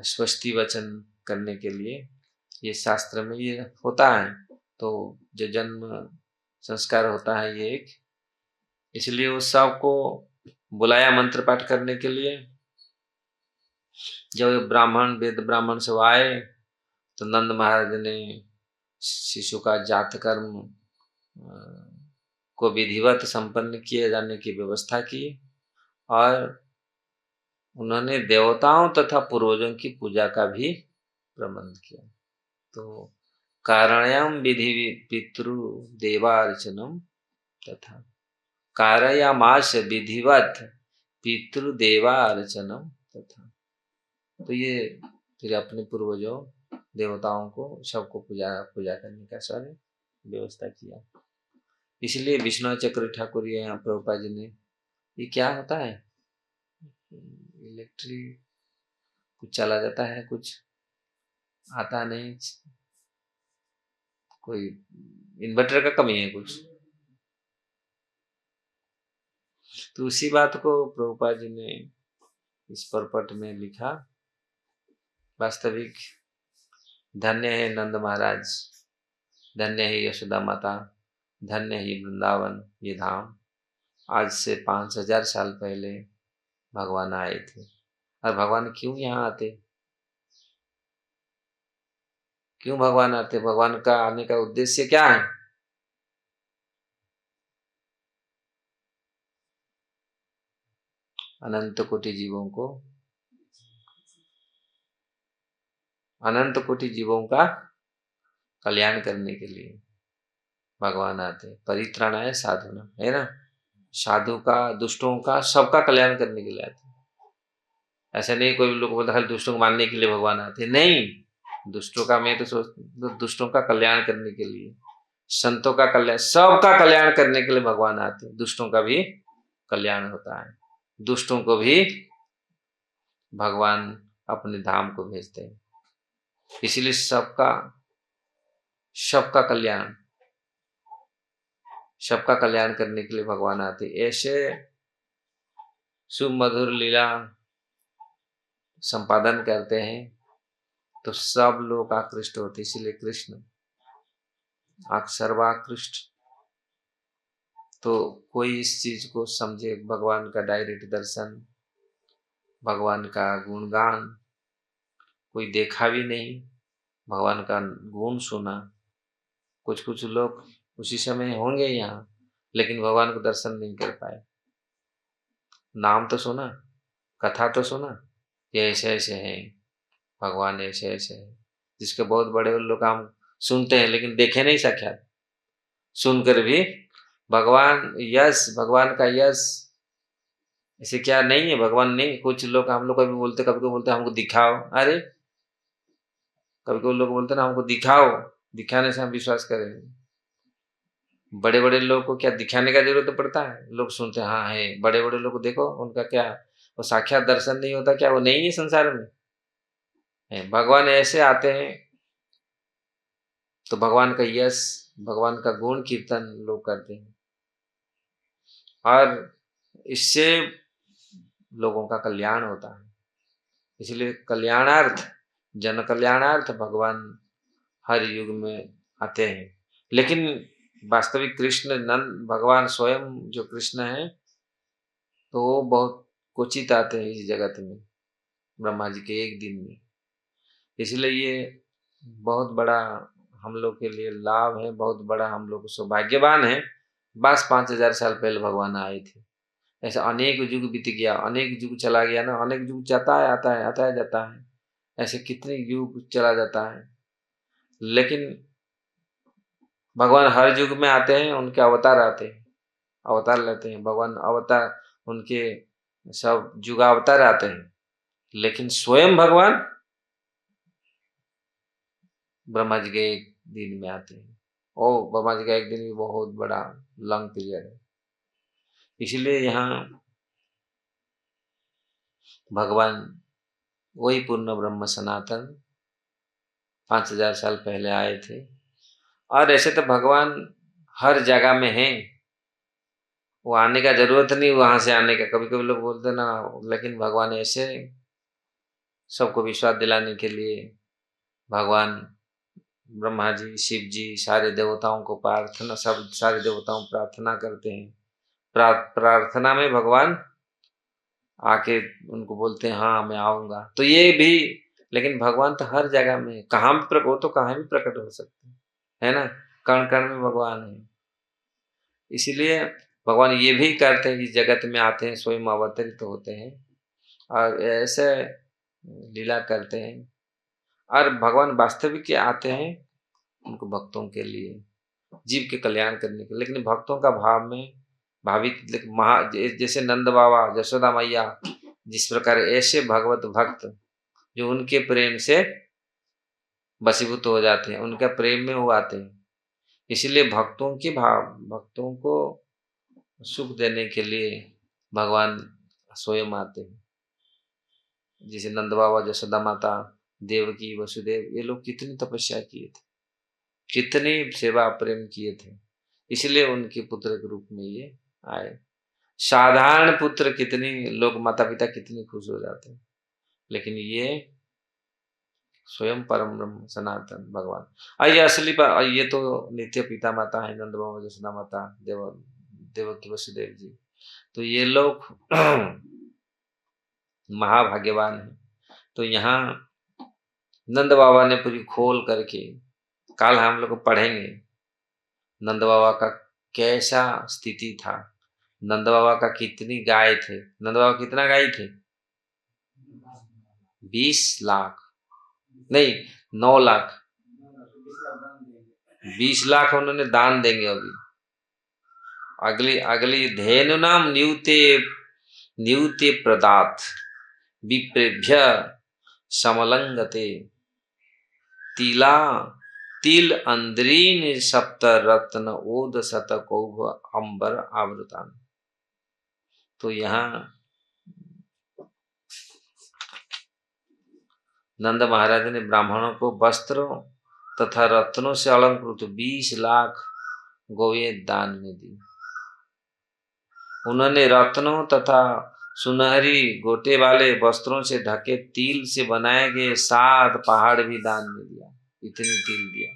स्वस्ति वचन करने के लिए, ये शास्त्र में ये होता है। तो जो जन्म संस्कार होता है ये एक, इसलिए उस सबको बुलाया मंत्र पाठ करने के लिए। जब ब्राह्मण, वेद ब्राह्मण सब आए तो नंद महाराज ने शिशु का जात कर्म को विधिवत संपन्न किए जाने की व्यवस्था की, और उन्होंने देवताओं तथा पूर्वजों की पूजा का भी प्रबंध किया। तो कारणयम विधि पितृ देवार्चनम तथा कारयामास विधिवत पितृदेवार्चनम तथा। तो ये फिर अपने पूर्वजों, देवताओं को, सबको पूजा पूजा करने का सारे व्यवस्था किया। इसलिए विष्णु चक्र ठाकुर यहाँ प्रभुपाद जी ने, ये क्या होता है, इलेक्ट्रिक कुछ चला जाता है, कुछ आता नहीं, कोई इन्वर्टर का कमी है कुछ, तो उसी बात को प्रभुपाद जी ने इस परपट में लिखा। वास्तविक धन्य है नंद महाराज, धन्य है यशोदा माता, धन्य है वृंदावन ये धाम। आज से 5000 साल पहले भगवान आए थे। और भगवान क्यों यहाँ आते, क्यों भगवान आते, भगवान का आने का उद्देश्य क्या है? अनंत कोटि जीवों को, अनंत कोटि जीवों का कल्याण करने के लिए भगवान आते। परित्राणाय साधुना, है ना, साधु का, दुष्टों का, सबका कल्याण करने के लिए आते। ऐसा नहीं कोई लोग बोलता है दुष्टों को मारने के लिए भगवान आते, नहीं। दुष्टों का, मैं तो सोचता दुष्टों का कल्याण करने के लिए, संतों का कल्याण, सबका कल्याण करने के लिए भगवान आते। दुष्टों का भी कल्याण होता है, दुष्टों को भी भगवान अपने धाम को भेजते हैं। इसीलिए सबका, सबका कल्याण, सबका कल्याण करने के लिए भगवान आते। ऐसे सुमधुर लीला संपादन करते हैं तो सब लोग आकृष्ट होते। इसीलिए कृष्ण सर्वाकृष्ट। तो कोई इस चीज को समझे, भगवान का डायरेक्ट दर्शन, भगवान का गुणगान, कोई देखा भी नहीं, भगवान का गुण सुना। कुछ कुछ लोग उसी समय होंगे यहाँ, लेकिन भगवान को दर्शन नहीं कर पाए। नाम तो सुना, कथा तो सुना, ये ऐसे ऐसे हैं, भगवान ऐसे ऐसे हैं, जिसके बहुत बड़े लोग हम सुनते हैं लेकिन देखे नहीं साक्षात। सुनकर भी भगवान यश, भगवान का यश ऐसे क्या नहीं है, भगवान नहीं। कुछ लोग, हम लोग कभी बोलते, कभी को बोलते हमको दिखाओ। अरे कभी को लोग बोलते ना हमको दिखाओ, दिखाने से हम विश्वास करें। बड़े बड़े लोग को क्या दिखाने का जरूरत पड़ता है? लोग सुनते हैं हाँ है, बड़े बड़े लोग को देखो, उनका क्या वो साक्षात दर्शन नहीं होता क्या? वो नहीं है संसार में है। भगवान ऐसे आते हैं तो भगवान का यश, भगवान का गुण कीर्तन लोग करते हैं और इससे लोगों का कल्याण होता है। इसलिए कल्याणार्थ, जन कल्याणार्थ भगवान हर युग में आते हैं। लेकिन वास्तविक कृष्ण नंद भगवान स्वयं जो कृष्ण है तो वो बहुत क्वचित आते हैं इस जगत में, ब्रह्मा जी के एक दिन में। इसलिए ये बहुत बड़ा हम लोग के लिए लाभ है, बहुत बड़ा हम लोग सौभाग्यवान है। बस 5000 साल पहले भगवान आए थे। ऐसा अनेक युग बीत गया, अनेक युग चला गया ना, अनेक युग जाता है, आता है, आता है, जाता है। ऐसे कितने युग चला जाता है, लेकिन भगवान हर युग में आते हैं, उनके अवतार आते हैं, अवतार लेते हैं भगवान, अवतार उनके सब युगावतार आते हैं। लेकिन स्वयं भगवान ब्रह्मा जी के एक दिन में आते हैं। और ब्रह्मा जी का एक दिन भी बहुत बड़ा लॉन्ग पीरियड है। इसलिए यहाँ भगवान वही पूर्ण ब्रह्म सनातन 5000 साल पहले आए थे। और ऐसे तो भगवान हर जगह में हैं, वो आने का जरूरत नहीं वहां से आने का। कभी कभी लोग बोलते ना, लेकिन भगवान ऐसे सबको विश्वास दिलाने के लिए भगवान ब्रह्मा जी, शिव जी, सारे देवताओं को प्रार्थना, सब सारे देवताओं प्रार्थना करते हैं। प्रार्थना में भगवान आके उनको बोलते हैं हाँ मैं आऊंगा। तो ये भी, लेकिन भगवान तो हर जगह में, कहाँ भी प्रकट हो तो कहाँ भी प्रकट हो सकते हैं, है ना। कण कण में भगवान है। इसीलिए भगवान ये भी करते हैं, इस जगत में आते हैं, स्वयं अवतरित होते हैं और ऐसे लीला करते हैं। और भगवान वास्तविक के आते हैं उनको भक्तों के लिए, जीव के कल्याण करने के लिए। लेकिन भक्तों का भाव में भावित, जैसे नंद बाबा, यशोदा मैया, जिस प्रकार ऐसे भगवत भक्त जो उनके प्रेम से वशीभूत हो जाते हैं, उनका प्रेम में वो आते हैं। इसलिए भक्तों के भाव, भक्तों को सुख देने के लिए भगवान स्वयं आते हैं। जैसे नंद बाबा, यशोदा माता, देवकी, वसुदेव, ये लोग कितनी तपस्या किए थे, कितनी सेवा प्रेम किए थे, इसलिए उनके पुत्र के रूप में ये आए। साधारण पुत्र कितनी लोग माता पिता कितनी खुश हो जाते हैं, लेकिन ये स्वयं परम ब्रह्म सनातन भगवान। ये असली पर ये तो नित्य पिता माता है, नंद बाबा यशोदा माता देवकी वसुदेव जी, तो ये लोग महाभाग्यवान है। तो यहाँ नंद बाबा ने पूरी खोल करके, कल हम लोग पढ़ेंगे नंद बाबा का कैसा स्थिति था, नंद बाबा का कितनी गाय थे, नंद बाबा कितना गाय थे, 20 लाख नहीं 9 लाख, 20 लाख उन्होंने दान देंगे। अभी अगली अगली धेनु नाम न्यूते न्यूते प्रदात विप्रेभ्य समलंगते तिला तिल अंद्रीन सप्त रत्न ओद शत कौभ अंबर आवृतान। तो यहाँ नंद महाराज ने ब्राह्मणों को वस्त्रों तथा रत्नों से अलंकृत 20 लाख गौएं दान में दी। उन्होंने रत्नों तथा सुनहरी गोटे वाले वस्त्रों से ढके तिल से बनाए गए 7 पहाड़ भी दान में दिया, इतनी तिल दिया।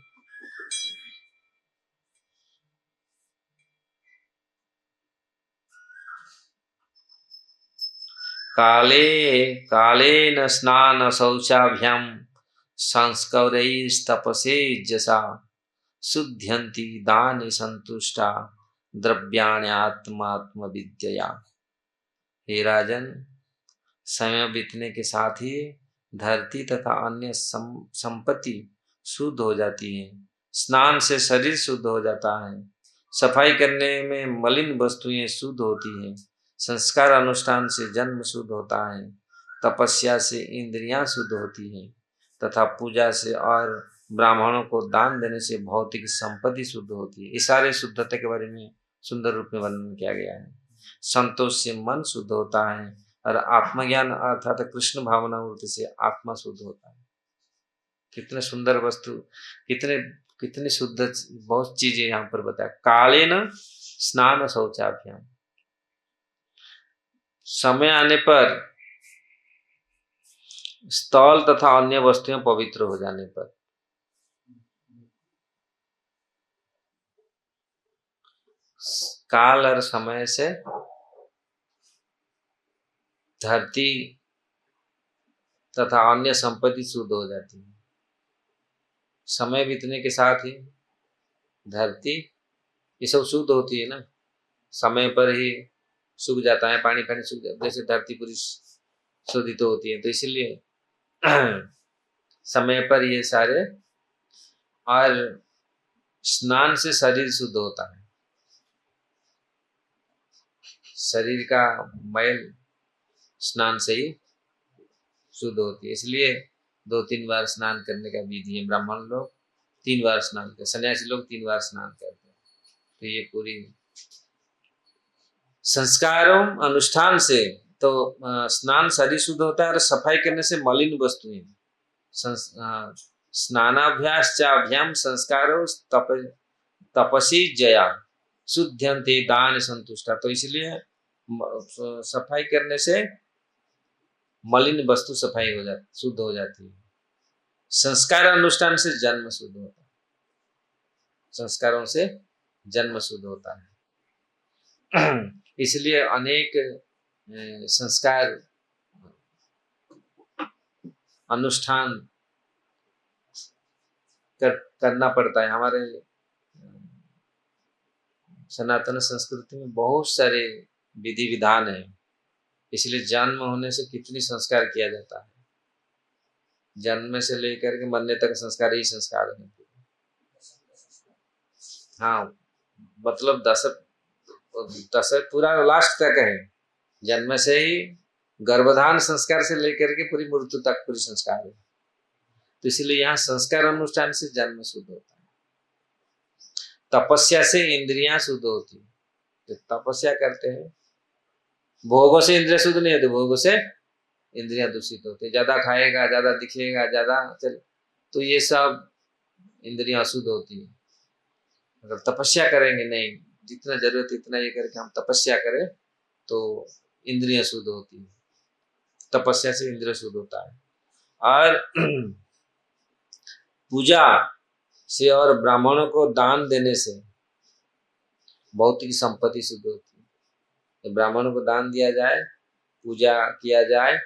काले कालेन स्नान शौचाभ्याम संस्करैस्तपसे जसा शुद्ध्यन्ति दान संतुष्टा द्रव्याण्यात्मात्म विद्यया। हे राजन, समय बीतने के साथ ही धरती तथा अन्य संपत्ति शुद्ध हो जाती है, स्नान से शरीर शुद्ध हो जाता है, सफाई करने में मलिन वस्तुएं शुद्ध होती हैं, संस्कार अनुष्ठान से जन्म शुद्ध होता है, तपस्या से इंद्रियां शुद्ध होती हैं तथा पूजा से और ब्राह्मणों को दान देने से भौतिक संपत्ति शुद्ध होती है। इस सारे शुद्धता के बारे में सुंदर रूप में वर्णन किया गया है। संतोष से मन शुद्ध होता है और आत्मज्ञान अर्थात कृष्ण भावना वृत्ति से आत्मा शुद्ध होता है। कितने सुंदर वस्तु, कितने कितनी शुद्ध बहुत चीजें यहाँ पर बताया। काले न स्नान शौचाभ्याम, समय आने पर स्थल तथा अन्य वस्तुएं पवित्र हो जाने पर काल और समय से धरती तथा अन्य संपत्ति शुद्ध हो जाती है। समय बीतने के साथ ही धरती ये सब शुद्ध होती है ना, समय पर ही सूख जाता है, पानी पानी सूख जाता है, जैसे धरती पूरी शोधित तो होती है। तो इसीलिए समय पर ये सारे, और स्नान से शरीर शुद्ध होता है, शरीर का मैल स्नान से ही शुद्ध होती है। इसलिए 2-3 बार स्नान करने का विधि है। ब्राह्मण लोग 3 बार स्नान करते, सन्यासी लोग 3 बार स्नान करते हैं। तो ये पूरी संस्कारों अनुष्ठान से तो स्नान शरीर शुद्ध होता है और सफाई करने से मलिन वस्तुएं स्नानाभ्यास चाभ्याम संस्कारो तपसी जया शुद्ध्यन्ते दान संतुष्टा। तो इसलिए सफाई करने से मलिन वस्तु सफाई हो जाती, शुद्ध हो जाती है। संस्कार अनुष्ठान से जन्म शुद्ध होता है, संस्कारों से जन्म शुद्ध होता है। इसलिए अनेक संस्कार अनुष्ठान करना पड़ता है। हमारे सनातन संस्कृति में बहुत सारे विधि विधान है। इसलिए जन्म होने से कितनी संस्कार किया जाता है, जन्म से लेकर के मरने तक संस्कार ही संस्कार है। हाँ, मतलब 10 पूरा लास्ट तक है, जन्म से ही गर्भधान संस्कार से लेकर के पूरी मृत्यु तक पूरी संस्कार है। तो इसलिए यहाँ संस्कार अनुष्ठान से जन्म शुद्ध होता है, तपस्या से इंद्रियां शुद्ध होती है। तो तपस्या करते हैं, भोगों से इंद्रिया शुद्ध नहीं होती, भोगों से इंद्रियां दूषित होती, ज्यादा खाएगा, ज्यादा दिखेगा, ज्यादा चल, तो ये सब इंद्रियां अशुद्ध होती है। अगर तपस्या करेंगे, नहीं जितना जरूरत इतना ये करके हम तपस्या करें, तो इंद्रियां शुद्ध होती है, तपस्या से इंद्रिय शुद्ध होता है। और पूजा से और ब्राह्मणों को दान देने से भौतिक संपत्ति शुद्ध होती है। तो ब्राह्मणों को दान दिया जाए, पूजा किया जाए,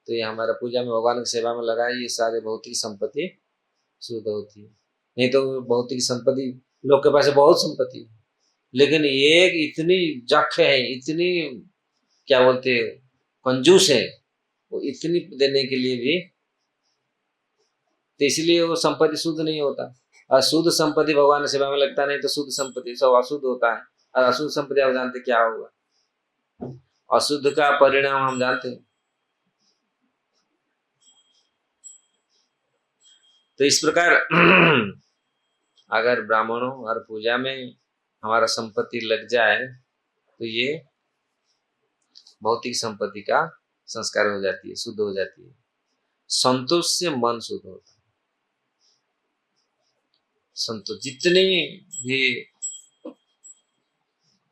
तो ये हमारा पूजा में भगवान की सेवा में लगा है, ये सारे भौतिक संपत्ति शुद्ध होती है। नहीं तो भौतिक संपत्ति, लोग के पास बहुत संपत्ति है, लेकिन एक इतनी जख है, इतनी क्या बोलते हैं कंजूस है, वो इतनी देने के लिए भी, तो इसलिए वो संपत्ति शुद्ध नहीं होता। अशुद्ध संपत्ति भगवान की सेवा में लगता नहीं, तो शुद्ध संपत्ति सब अशुद्ध होता है। और अशुद्ध संपत्ति आप जानते क्या होगा, अशुद्ध का परिणाम हम जानते हैं। तो इस प्रकार अगर ब्राह्मणों और पूजा में हमारा संपत्ति लग जाए तो ये भौतिक संपत्ति का संस्कार हो जाती है, शुद्ध हो जाती है। संतोष से मन शुद्ध होता है। संतोष, जितने भी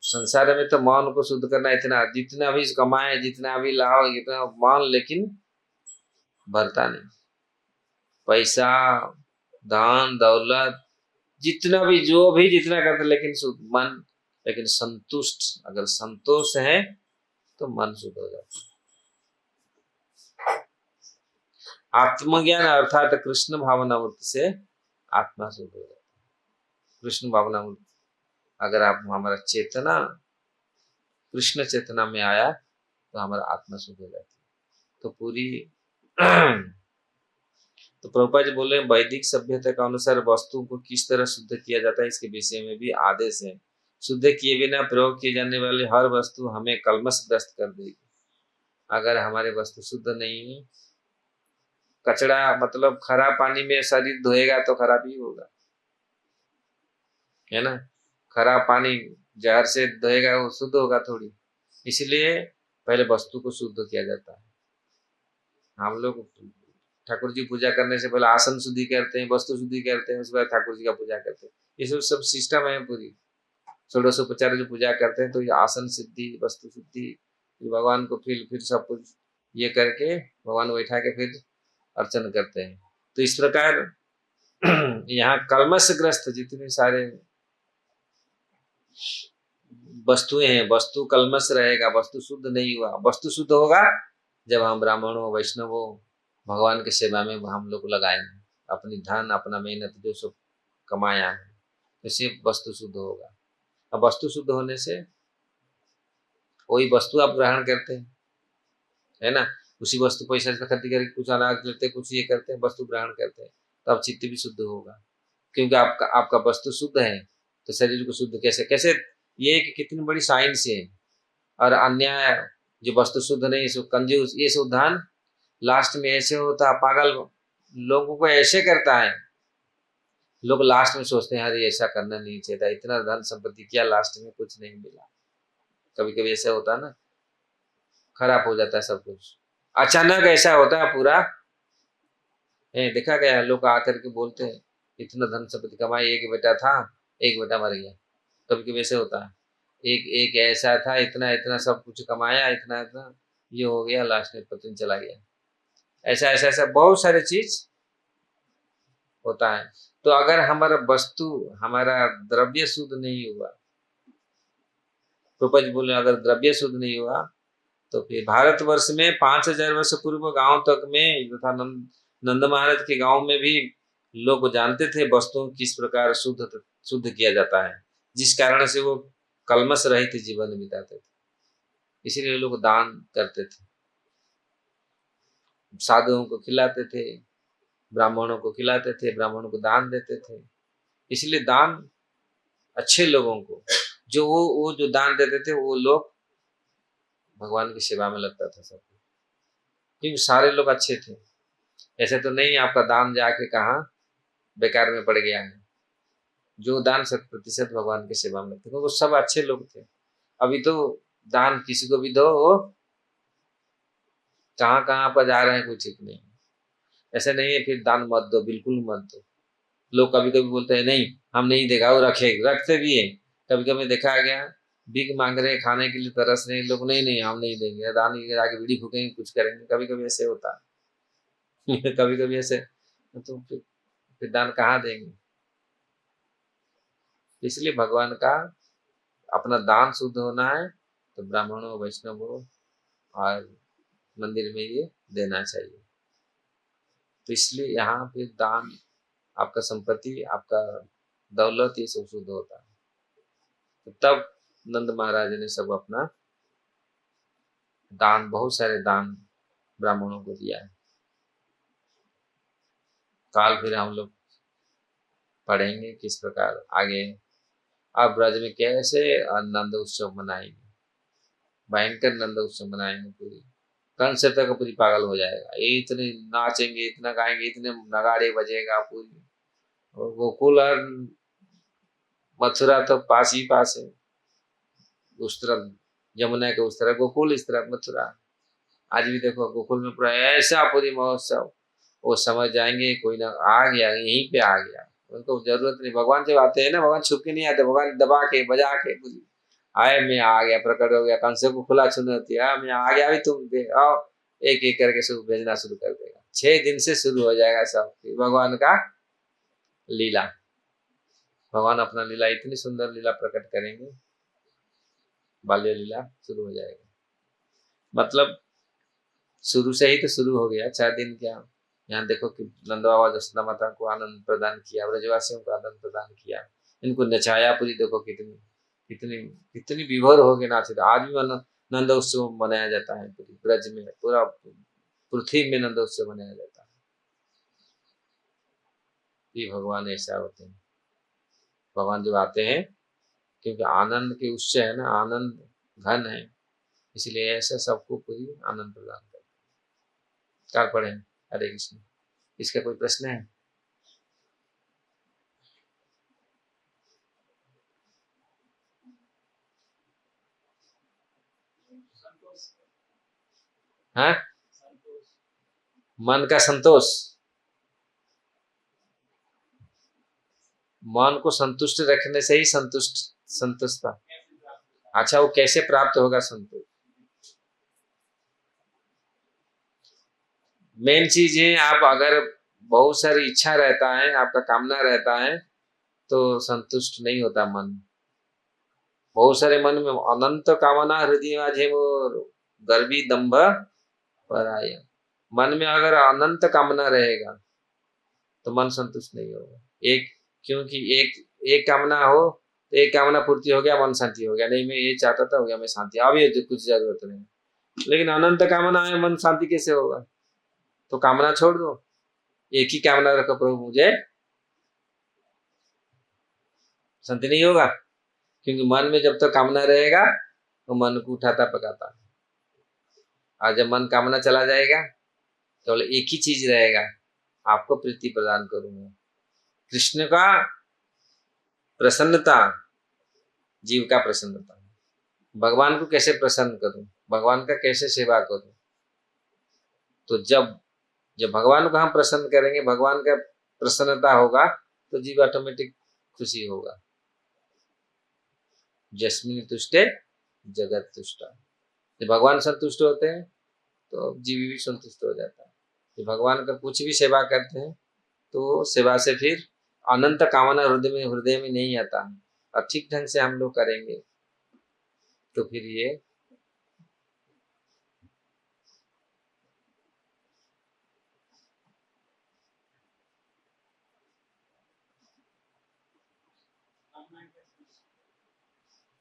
संसार में तो मन को शुद्ध करना इतना, जितना भी कमाए, जितना भी लाओ, इतना मन, लेकिन भरता नहीं। पैसा, धन दौलत, जितना भी जो भी जितना करते, लेकिन शुद्ध मन, लेकिन संतुष्ट, अगर संतोष है तो मन शुद्ध हो जाता है। आत्मज्ञान अर्थात कृष्ण भावनामृत से आत्मा शुद्ध हो जाता है। कृष्ण भावनामृत, अगर आप हमारा चेतना कृष्ण चेतना में आया तो हमारा आत्मा शुद्ध हो जाती है। तो पूरी तो प्रभुपाद जी बोले वैदिक सभ्यता के अनुसार वस्तु को किस तरह शुद्ध किया जाता है, इसके विषय में भी आदेश है। शुद्ध किए बिना प्रयोग किए जाने वाली हर वस्तु हमें कलमशग्रस्त कर देगी। अगर हमारे वस्तु शुद्ध नहीं है, कचरा मतलब खराब पानी में शरीर धोएगा तो खराब ही होगा, है ना। खराब पानी जहर से धोएगा, वो शुद्ध होगा थोड़ी। इसलिए पहले वस्तु को शुद्ध किया जाता है। हम लोग ठाकुर जी पूजा करने से पहले आसन शुद्धि करते हैं, वस्तु शुद्धि करते हैं, उसके बाद ठाकुर जी का पूजा करते हैं। ये सब सिस्टम है पूरी। षोडशोपचार जो पूजा करते हैं, तो ये आसन शुद्धि, वस्तु शुद्धि, भगवान को फिर सब कुछ ये करके भगवान को बैठा के फिर अर्चन करते हैं। तो इस प्रकार यहाँ कलमशग्रस्त जितने सारे वस्तुएं हैं, वस्तु कलमश रहेगा, वस्तु शुद्ध नहीं हुआ। वस्तु शुद्ध होगा जब हम ब्राह्मणों वैष्णवों भगवान की सेवा में हम लोग लगाएंगे अपनी धन, अपना मेहनत जो सब कमाया है, इससे वस्तु शुद्ध होगा। अब वस्तु शुद्ध होने से वही वस्तु आप ग्रहण करते हैं, है ना। उसी वस्तु पैसा से खरीद करके कुछ अनाज लेते हैं, कुछ ये करते हैं, वस्तु ग्रहण करते हैं, तो अब चित्त भी शुद्ध होगा। क्योंकि आपका वस्तु शुद्ध है, तो शरीर को शुद्ध कैसे कैसे, ये कितनी बड़ी साइंस है। और अन्याय जो वस्तु शुद्ध नहीं, सो कंजूस, ये सावधान लास्ट में ऐसे होता है, पागल लोगों को ऐसे करता है। लोग लास्ट में सोचते हैं अरे ऐसा करना नहीं चाहिए था, इतना धन संपत्ति किया, लास्ट में कुछ नहीं मिला। कभी कभी ऐसा होता है ना, खराब हो जाता है सब कुछ, अचानक ऐसा होता है पूरा। देखा गया है, लोग आकर के बोलते हैं इतना धन संपत्ति कमाई, एक बेटा था, एक बेटा मर गया। कभी कभी ऐसे होता है, एक ऐसा था, इतना इतना सब कुछ कमाया, इतना इतना ये हो गया, लास्ट में पता नहीं चला गया। ऐसा ऐसा ऐसा बहुत सारे चीज होता है। तो अगर हमारा वस्तु, हमारा द्रव्य शुद्ध नहीं हुआ, प्रभुपाद जी बोले अगर द्रव्य शुद्ध नहीं हुआ, तो फिर भारतवर्ष में 5000 वर्ष पूर्व गांव तक में तथा नंद महाराज के गांव में भी लोग जानते थे वस्तुओं किस प्रकार शुद्ध किया जाता है, जिस कारण से वो कलमश रहित जीवन बिताते थे। इसीलिए लोग दान करते थे, साधुओं को खिलाते थे, ब्राह्मणों को खिलाते थे, ब्राह्मणों को दान देते थे। इसलिए दान अच्छे लोगों को, जो वो जो दान देते थे, वो लोग भगवान की सेवा में लगता था सब, क्योंकि सारे लोग अच्छे थे। ऐसे तो नहीं आपका दान जाके कहाँ बेकार में पड़ गया है। जो दान 100% भगवान की सेवा में लगते थे, वो सब अच्छे लोग थे। अभी तो दान किसी को भी दो, वो कहाँ कहाँ पर जा रहे हैं कोई ठीक नहीं। ऐसे नहीं है फिर दान मत दो, बिल्कुल मत दो। लोग कभी कभी बोलते हैं नहीं हम नहीं देगा, वो रखते भी है। कभी कभी देखा गया भीख मांग रहे हैं, खाने के लिए तरस रहे हैं लोग, नहीं नहीं हम नहीं देंगे, दान आगे बीड़ी फूकेंगे, कुछ करेंगे। कभी कभी ऐसे होता है कभी कभी ऐसे, तो फिर दान कहाँ देंगे? इसलिए भगवान का अपना दान शुद्ध होना है तो ब्राह्मणों वैष्णवों और मंदिर में ये देना चाहिए। तो इसलिए यहाँ पे दान, आपका संपत्ति, आपका दौलत, ये सब शुद्ध होता है। तो तब नंद महाराज ने सब अपना दान, बहुत सारे दान ब्राह्मणों को दिया है। काल फिर हम लोग पढ़ेंगे किस प्रकार आगे अब ब्रज में कैसे नंद उत्सव मनाएंगे, भयंकर नंद उत्सव मनाएंगे। पूरी कंस तक पूरी पागल हो जाएगा, ये इतने नाचेंगे, इतना गाएंगे, इतने नगाड़े बजेगा पूरी। और गोकुल और मथुरा तो पास ही पास है, उस तरफ यमुना के उस तरफ गोकुल, इस तरफ मथुरा। आज भी देखो गोकुल में पूरा ऐसा पूरी महोत्सव, वो समझ जाएंगे कोई ना आ गया, यहीं पे आ गया, उनको जरूरत नहीं। भगवान जब आते हैं ना, भगवान छुप के नहीं आते, भगवान दबा के बजा के पूरी आए, मैं आ गया, प्रकट हो गया। कंस को खुला चुनौती, मैं आ गया, अभी तुम आओ, एक एक करके सब भेजना शुरू कर देगा। 6 दिन से शुरू हो जाएगा सब भगवान का लीला। भगवान अपना लीला, इतनी सुंदर लीला प्रकट करेंगे, बाल्य लीला शुरू हो जाएगा। मतलब शुरू से ही तो शुरू हो गया, 4 दिन क्या। यहाँ देखो कि नंद बाबा जसोदा माता को आनंद प्रदान किया, ब्रजवासियों को आनंद प्रदान किया, इनको नचाया पूरी। देखो कितनी कितनी कितनी विभोर हो गए नाचे। आज भी नंद उत्सव मनाया जाता है पूरी ब्रज में, पूरा पृथ्वी में नंद उत्सव मनाया जाता है। ये भगवान ऐसा होते हैं, भगवान जब आते हैं, क्योंकि आनंद के उत्स है ना, आनंद घन है, इसलिए ऐसा सबको पूरी आनंद प्रदान करते हैं। कार पढ़े हरे कृष्ण। इसका कोई प्रश्न है? हाँ, मन का संतोष, मन को संतुष्ट रखने से ही संतुष्टता। अच्छा, वो कैसे प्राप्त होगा संतोष? मेन चीज है, आप अगर बहुत सारी इच्छा रहता है, आपका कामना रहता है, तो संतुष्ट नहीं होता मन। बहुत सारे मन में अनंत कामना हृदय माझे मोर, गर्वी दंभ पराया। मन में अगर अनंत कामना रहेगा तो मन संतुष्ट नहीं होगा। एक, क्योंकि एक कामना हो तो एक कामना पूर्ति हो गया, मन शांति हो गया, नहीं मैं ये चाहता था, हो गया, मैं शांति, अब ये कुछ जरूरत नहीं। लेकिन अनंत कामना है, मन शांति कैसे होगा? तो कामना छोड़ दो, एक ही कामना रखो, प्रभु मुझे शांति, नहीं होगा। क्योंकि मन में जब तक कामना रहेगा तो मन को उठाता पकाता है। और जब मन कामना चला जाएगा, केवल एक ही चीज रहेगा, आपको प्रीति प्रदान करूंगा। कृष्ण का प्रसन्नता, जीव का प्रसन्नता, भगवान को कैसे प्रसन्न करूं, भगवान का कैसे सेवा करूं। तो जब जब भगवान को हम प्रसन्न करेंगे, भगवान का प्रसन्नता होगा, तो जीव ऑटोमेटिक खुशी होगा। जस्मिन तुष्टे जगत तुष्टा। जब भगवान संतुष्ट होते हैं तो जीव भी संतुष्ट हो जाता है। जब भगवान का कुछ भी सेवा करते हैं तो सेवा से फिर अनंत कामना हृदय में नहीं आता है। और ठीक ढंग से हम लोग करेंगे तो फिर ये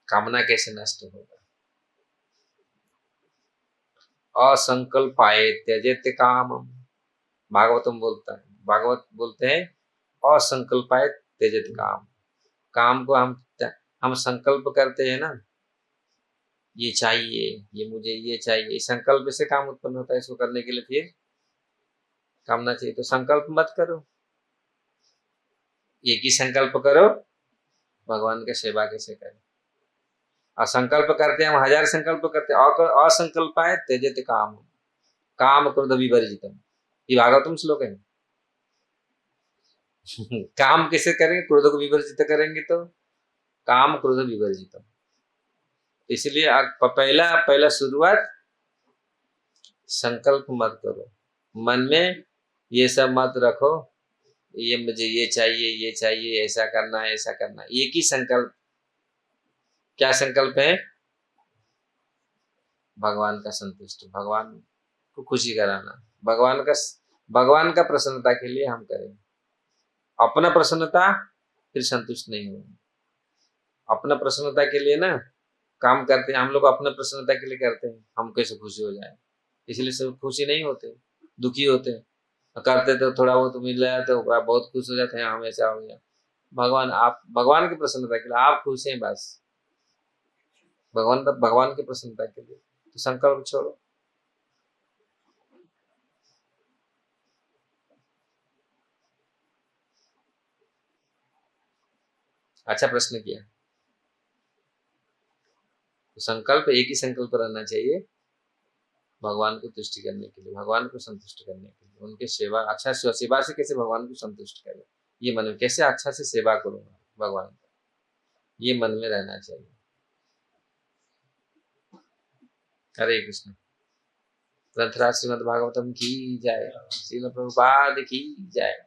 कामना कैसे नष्ट होगा। असंकल्पाये त्यजेत काम, भागवतम बोलता है, भागवत बोलते हैं असंकल्पाये त्यजेत काम। काम को हम संकल्प करते हैं ना, ये चाहिए, ये मुझे ये चाहिए, इस संकल्प से काम उत्पन्न होता है। इसको करने के लिए फिर कामना चाहिए। तो संकल्प मत करो, एक ही संकल्प करो, भगवान की सेवा कैसे करें। और संकल्प करते हैं हम, 1000 संकल्प करते हैं, असंकल्पाय त्यजेत काम, काम क्रोध विवर्जितम, ये भागवतम श्लोक है। काम कैसे करेंगे? क्रोध को विवर्जित करेंगे तो काम क्रोध विवर्जितम। इसलिए पहला पहला शुरुआत संकल्प मत करो, मन में ये सब मत रखो, ये मुझे ये चाहिए, ऐसा करना है, ऐसा करना है। एक ही संकल्प, क्या संकल्प है? भगवान का संतुष्ट, भगवान को खुशी कराना, भगवान का प्रसन्नता के लिए हम करें। अपना प्रसन्नता फिर संतुष्ट नहीं होगा। अपना प्रसन्नता के लिए ना काम करते हैं हम लोग, अपना प्रसन्नता के लिए करते हैं, हम कैसे खुशी हो जाए, इसलिए सब खुशी नहीं होते, दुखी होते हैं। करते तो थोड़ा बहुत मिल रहा है तो बहुत खुश हो जाते हैं, हम ऐसा हो गया। भगवान की प्रसन्नता के लिए आप खुश हैं, बस भगवान की प्रसन्नता के लिए तो संकल्प छोड़ो। अच्छा प्रश्न किया। तो संकल्प एक ही संकल्प रहना चाहिए, भगवान को तुष्टि करने के लिए, भगवान को संतुष्ट करने के लिए, उनके सेवा, अच्छा सेवा से कैसे भगवान को संतुष्ट करें, ये मन में कैसे अच्छा से सेवा करूंगा भगवान का, ये मन में रहना चाहिए। हरे कृष्ण। ग्रंथराज श्रीमद् भागवतम की जय, श्रील प्रभुपाद की जय।